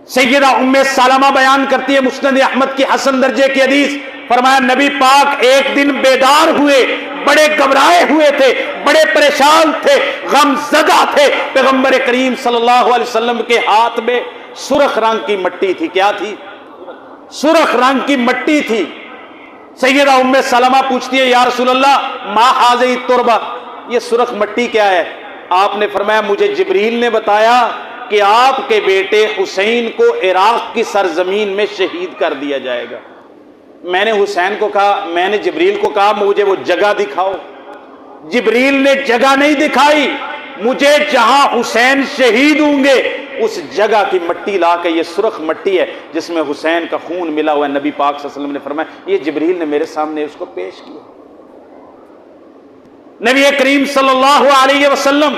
سیدہ ام سلمہ بیان کرتی ہے مسند احمد کی حسن درجے کی حدیث، فرمایا نبی پاک ایک دن بیدار ہوئے، بڑے گھبرائے ہوئے تھے، بڑے پریشان تھے، غم زدہ تھے۔ پیغمبر کریم صلی اللہ علیہ وسلم کے ہاتھ میں سرخ رنگ کی مٹی تھی۔ کیا تھی؟ سرخ رنگ کی مٹی تھی۔ سیدہ ام سلمہ پوچھتی ہے یا رسول اللہ ما ھذہ التربہ، یہ سرخ مٹی کیا ہے؟ آپ نے فرمایا مجھے جبریل نے بتایا کہ آپ کے بیٹے حسین کو عراق کی سرزمین میں شہید کر دیا جائے گا۔ میں نے حسین کو کہا، میں نے جبریل کو کہا مجھے وہ جگہ دکھاؤ۔ جبریل نے جگہ نہیں دکھائی، مجھے جہاں حسین شہید ہوں گے اس جگہ کی مٹی لا کے، یہ سرخ مٹی ہے جس میں حسین کا خون ملا ہوا ہے، نبی پاک صلی اللہ علیہ وسلم نے فرمایا یہ جبریل نے میرے سامنے اس کو پیش کیا۔ نبی کریم صلی اللہ علیہ وسلم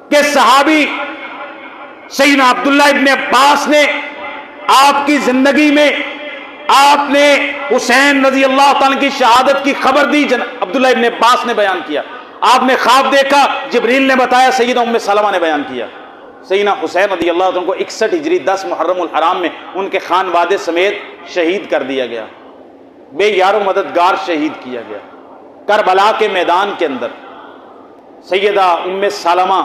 کے صحابی سیدنا عبداللہ ابن عباس نے آپ کی زندگی میں آپ نے حسین رضی اللہ تعالیٰ کی شہادت کی خبر دی۔ عبداللہ ابن عباس نے بیان کیا، آپ نے خواب دیکھا، جبریل نے بتایا، سیدہ ام سلمہ نے بیان کیا۔ سیدنا حسین رضی اللہ عنہ کو 61 ہجری 10 محرم الحرام میں ان کے خانوادے سمیت شہید کر دیا گیا، بے یار و مددگار شہید کیا گیا کربلا کے میدان کے اندر۔ سیدہ ام سلمہ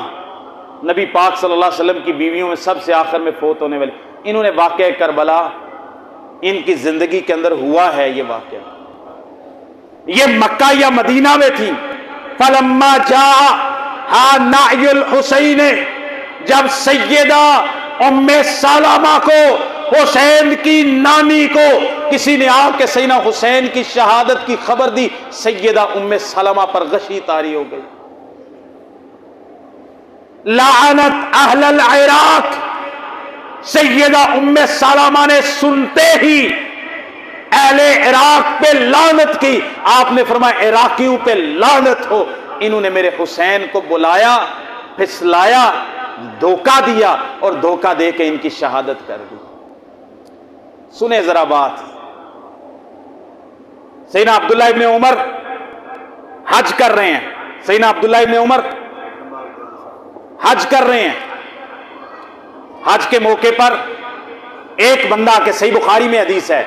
نبی پاک صلی اللہ علیہ وسلم کی بیویوں میں سب سے آخر میں فوت ہونے والی، انہوں نے واقعہ کربلا ان کی زندگی کے اندر ہوا ہے۔ یہ واقعہ یہ مکہ یا مدینہ میں تھی۔ فلما جاء نعی الحسین، جب سیدہ ام سلمہ کو، حسین کی نانی کو کسی نے آ کے سیدنا حسین کی شہادت کی خبر دی، سیدہ ام سلمہ پر غشی طاری ہو گئی۔ لعنت اہل العراق، سیدہ ام سلمہ نے سنتے ہی اہل عراق پہ لعنت کی۔ آپ نے فرمایا عراقیوں پہ لعنت ہو، انہوں نے میرے حسین کو بلایا، پھسلایا، دھوکہ دیا اور دھوکہ دے کے ان کی شہادت کر دی۔ سنیں ذرا بات، سیدنا عبداللہ ابن عمر حج کر رہے ہیں، سیدنا عبداللہ ابن عمر حج کر رہے ہیں۔ حج کے موقع پر ایک بندہ کے صحیح بخاری میں حدیث ہے،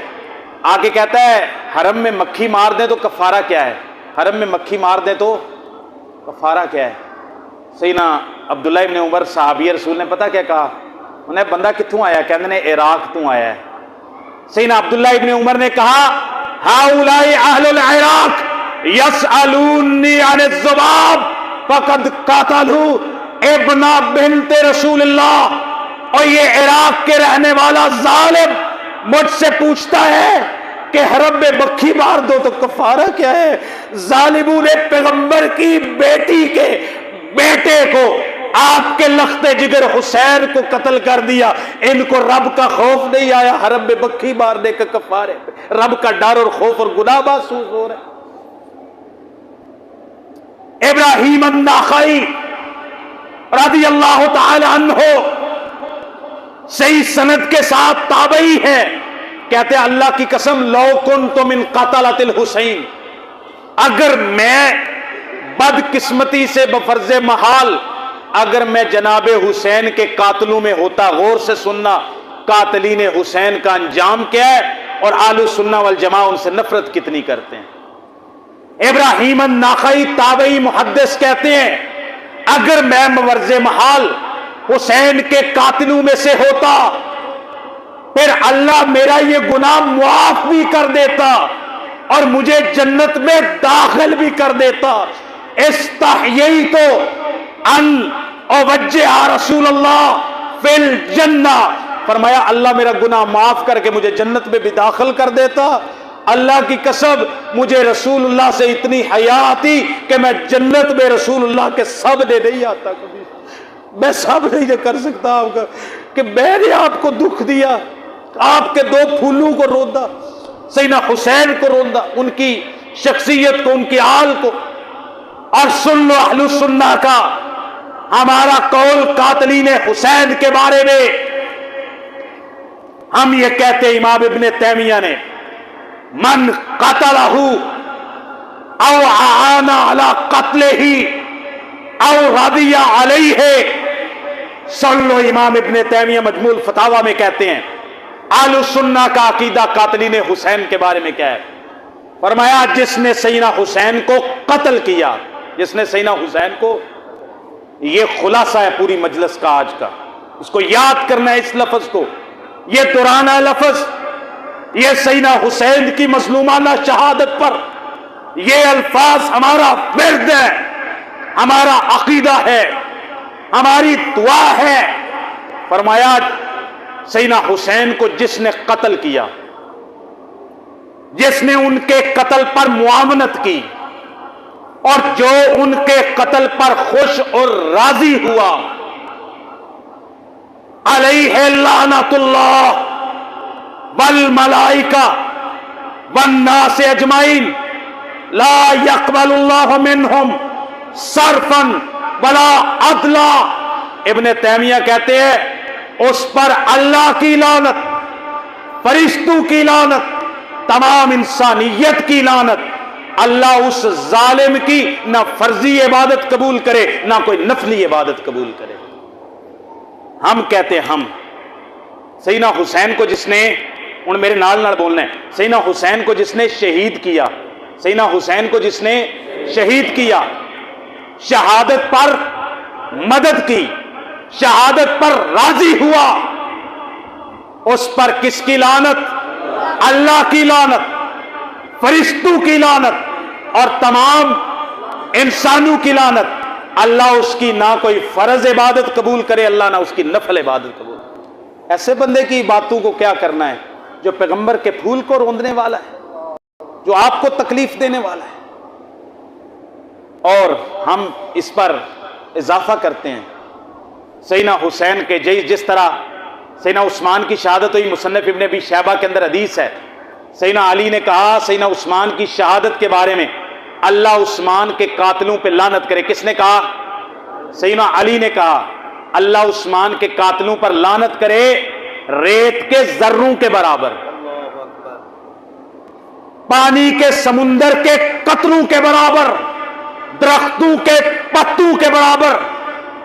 آگے کہتا ہے حرم میں مکھی مار دیں تو کفارہ کیا ہے؟ حرم میں مکھی مار دیں تو کفارہ کیا ہے؟ سیدنا عبداللہ ابن عمر صحابی رسول نے پتہ کیا کہا؟ انہیں بندہ کتوں آیا؟ کہتے ہیں عراق تو آیا ہے۔ سیدنا عبداللہ ابن عمر نے کہا ہؤلاء اہل العراق یسألونی عن الذباب فقد قاتلوا ابن بنت رسول اللہ، اور یہ عراق کے رہنے والا ظالم مجھ سے پوچھتا ہے کہ حرم میں مکھی مار دو تو کفارہ کیا ہے؟ ظالموں نے پیغمبر کی بیٹی کے بیٹے کو، آپ کے لخت جگر حسین کو قتل کر دیا، ان کو رب کا خوف نہیں آیا حرم میں مکھی مارنے کا کفارے پہ؟ رب کا ڈر اور خوف اور گناہ محسوس ہو رہا ہے۔ ابراہیم النخعی رضی اللہ تعالی عنہ صحیح سند کے ساتھ تابعی ہے، کہتے ہیں اللہ کی قسم لو کنت من قتلۃ الحسین، اگر میں بدقسمتی سے بفرض محال اگر میں جناب حسین کے قاتلوں میں ہوتا، غور سے سننا، قاتلین حسین کا انجام کیا ہے اور اہل سنہ والجماعہ ان سے نفرت کتنی کرتے ہیں۔ ابراہیم النخعی تابعی محدث کہتے ہیں اگر میں بفرض محال حسین کے قاتلوں میں سے ہوتا، پھر اللہ میرا یہ گناہ معاف بھی کر دیتا اور مجھے جنت میں داخل بھی کر دیتا۔ استحییت ان اوجہ رسول اللہ فی الجنہ، فرمایا اللہ میرا گناہ معاف کر کے مجھے جنت میں بھی داخل کر دیتا۔ اللہ کی قسم مجھے رسول اللہ سے اتنی حیا آتی کہ میں جنت میں رسول اللہ کے سامنے نہیں آتا، کبھی میں سب نہیں کر سکتا آپ کا کہ میں نے آپ کو دکھ دیا، آپ کے دو پھولوں کو روندا، سیدنا حسین کو روندا، ان کی شخصیت کو، ان کی آل کو۔ اور سن لو اہل سنہ کا ہمارا قول قاتلین حسین کے بارے میں، ہم یہ کہتے ہیں امام ابن تیمیہ نے من قتلہ او اعان علی قتلہ او رضی علیہ، سن لو امام ابن تیمیہ مجموع الفتاوی میں کہتے ہیں اہل سنہ کا عقیدہ قاتلین حسین کے بارے میں کیا ہے؟ فرمایا جس نے سیدنا حسین کو قتل کیا، جس نے سیدنا حسین کو، یہ خلاصہ ہے پوری مجلس کا آج کا، اس کو یاد کرنا ہے، اس لفظ کو، یہ دورانہ لفظ، یہ سیدنا حسین کی مظلومانہ شہادت پر یہ الفاظ ہمارا ورد ہے، ہمارا عقیدہ ہے، ہماری دعا ہے۔ فرمایا سیدنا حسین کو جس نے قتل کیا، جس نے ان کے قتل پر معاونت کی اور جو ان کے قتل پر خوش اور راضی ہوا، علیہ لعنت اللہ والملائکہ والناس اجمعین لا یقبل اللہ منہم صرفا ولا عدلا۔ ابن تیمیہ کہتے ہیں اس پر اللہ کی لعنت، فرشتوں کی لعنت، تمام انسانیت کی لعنت، اللہ اس ظالم کی نہ فرضی عبادت قبول کرے نہ کوئی نفلی عبادت قبول کرے۔ ہم کہتے ہیں ہم سیدنا حسین کو جس نے، ان میرے نال بولنا ہے، سیدنا حسین کو جس نے شہید کیا، سیدنا حسین کو جس نے شہید کیا، شہادت پر مدد کی، شہادت پر راضی ہوا، اس پر کس کی لعنت؟ اللہ کی لعنت، فرشتوں کی لعنت اور تمام انسانوں کی لعنت۔ اللہ اس کی نہ کوئی فرض عبادت قبول کرے، اللہ نہ اس کی نفل عبادت قبول کرے۔ ایسے بندے کی باتوں کو کیا کرنا ہے جو پیغمبر کے پھول کو روندنے والا ہے، جو آپ کو تکلیف دینے والا ہے؟ اور ہم اس پر اضافہ کرتے ہیں سیدنا حسین کے جس طرح سیدنا عثمان کی شہادت ہوئی، مصنف ابن ابی شیبہ کے اندر حدیث ہے، سیدنا علی نے کہا سیدنا عثمان کی شہادت کے بارے میں اللہ عثمان کے قاتلوں پہ لعنت کرے۔ کس نے کہا؟ سیدنا علی نے کہا اللہ عثمان کے قاتلوں پر لعنت کرے ریت کے ذروں کے برابر، پانی کے سمندر کے قطروں کے برابر، درختوں کے پتوں کے برابر۔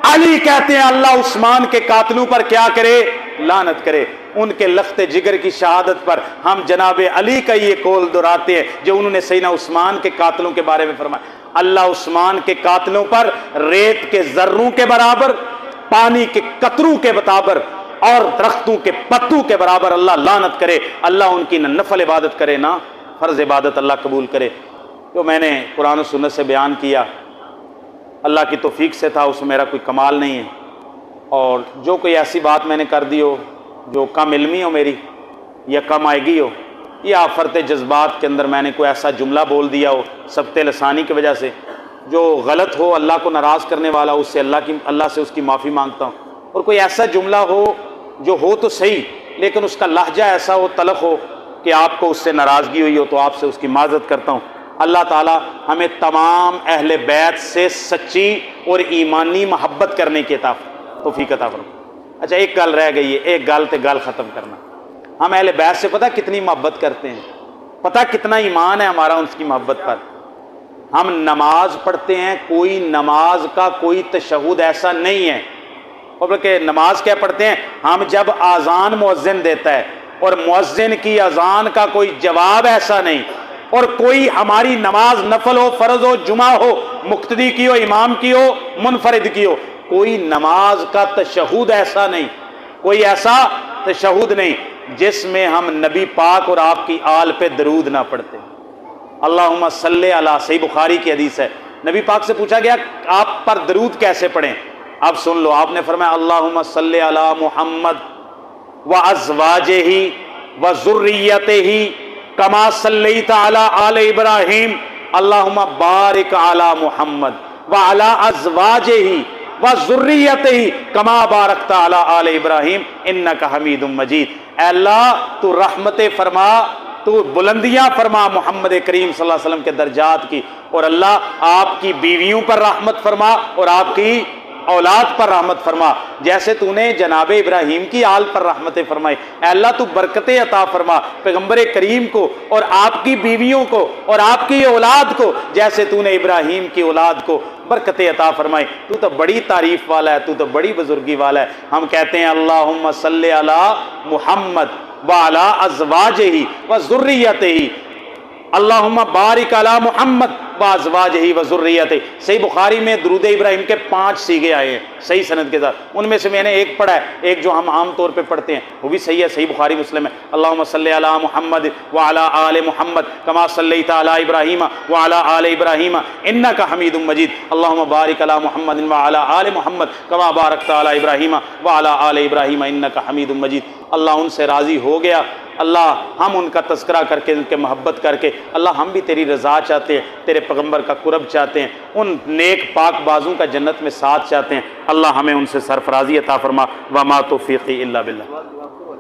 علی کہتے ہیں اللہ عثمان کے قاتلوں پر کیا کرے؟ لعنت کرے۔ ان کے لخت جگر کی شہادت پر ہم جناب علی کا یہ قول دہراتے ہیں جو انہوں نے سیدنا عثمان کے قاتلوں کے بارے میں فرمایا، اللہ عثمان کے قاتلوں پر ریت کے ذروں کے برابر، پانی کے قطروں کے برابر اور درختوں کے پتوں کے برابر اللہ لعنت کرے، اللہ ان کی نہ نفل عبادت کرے نہ فرض عبادت اللہ قبول کرے۔ جو میں نے قرآن و سنت سے بیان کیا اللہ کی توفیق سے تھا، اس میں میرا کوئی کمال نہیں ہے، اور جو کوئی ایسی بات میں نے کر دی ہو جو کم علمی ہو میری یا کم آئیگی ہو یا آفرت جذبات کے اندر میں نے کوئی ایسا جملہ بول دیا ہو سبت لسانی کی وجہ سے جو غلط ہو، اللہ کو ناراض کرنے والا، اس سے اللہ سے اس کی معافی مانگتا ہوں، اور کوئی ایسا جملہ ہو جو ہو تو صحیح لیکن اس کا لہجہ ایسا ہو، تلخ ہو کہ آپ کو اس سے ناراضگی ہوئی ہو تو آپ سے اس کی معذرت کرتا ہوں۔ اللہ تعالیٰ ہمیں تمام اہل بیت سے سچی اور ایمانی محبت کرنے کی توفیق عطا فرمائے۔ اچھا ایک گل رہ گئی ہے، ایک گل تے گل ختم کرنا۔ ہم اہل بیت سے پتہ کتنی محبت کرتے ہیں، پتہ کتنا ایمان ہے ہمارا ان کی محبت پر۔ ہم نماز پڑھتے ہیں، کوئی نماز کا کوئی تشہد ایسا نہیں ہے، اور بلکہ نماز کیا پڑھتے ہیں ہم جب اذان مؤذن دیتا ہے اور مؤذن کی اذان کا کوئی جواب ایسا نہیں، اور کوئی ہماری نماز نفل ہو، فرض ہو، جمعہ ہو، مقتدی کی ہو، امام کی ہو، منفرد کی ہو، کوئی نماز کا تشہد ایسا نہیں، کوئی ایسا تشہد نہیں جس میں ہم نبی پاک اور آپ کی آل پہ درود نہ پڑھتے۔ اللہم صلی علی، صحیح بخاری کی حدیث ہے، نبی پاک سے پوچھا گیا آپ پر درود کیسے پڑھیں؟ اب سن لو، آپ نے فرمایا اللہم صلی علی محمد وازواجہ وذریتہ کما صلیت علی آل ابراہیم اللہم بارک علی محمد وعلی ازواجہ وذریتہ کما بارکت علی آل ابراہیم انک حمید مجید۔ اے اللہ تو رحمت فرما، تو بلندیاں فرما محمد کریم صلی اللہ علیہ وسلم کے درجات کی، اور اللہ آپ کی بیویوں پر رحمت فرما اور آپ کی اولاد پر رحمت فرما، جیسے تو نے جناب ابراہیم کی آل پر رحمتیں فرمائی۔ اے اللہ تو برکتیں عطا فرما پیغمبر کریم کو اور آپ کی بیویوں کو اور آپ کی اولاد کو، جیسے تو نے ابراہیم کی اولاد کو برکتیں عطا فرمائی۔ تو بڑی تعریف والا ہے، تو بڑی بزرگی والا ہے۔ ہم کہتے ہیں اللہم صلی علی محمد وعلی ازواجہ وذریتہ اللہم بارک علی محمد وازواجہ وذریتہ۔ صحیح بخاری میں درود ابراہیم کے 5 صیغے آئے ہیں صحیح سند کے ساتھ، ان میں سے میں نے ایک پڑھا ہے، ایک جو ہم عام طور پہ پڑھتے ہیں وہ بھی صحیح ہے، صحیح بخاری مسلم ہے۔ اللہم صلی علی محمد وعلی آل محمد کما صلیت علی ابراہیم وعلی آل ابراہیم انک حمید مجید اللہم بارک علی محمد وعلی آل محمد کما بارکت علی ابراہیم وعلی آل ابراہیم انک حمید مجید۔ اللہ ان سے راضی ہو گیا، اللہ ہم ان کا تذکرہ کر کے ان کے محبت کر کے اللہ ہم بھی تیری رضا چاہتے ہیں، تیرے پیغمبر کا قرب چاہتے ہیں، ان نیک پاک بازوں کا جنت میں ساتھ چاہتے ہیں۔ اللہ ہمیں ان سے سرفرازی عطا فرما، وما توفیقی الا باللہ۔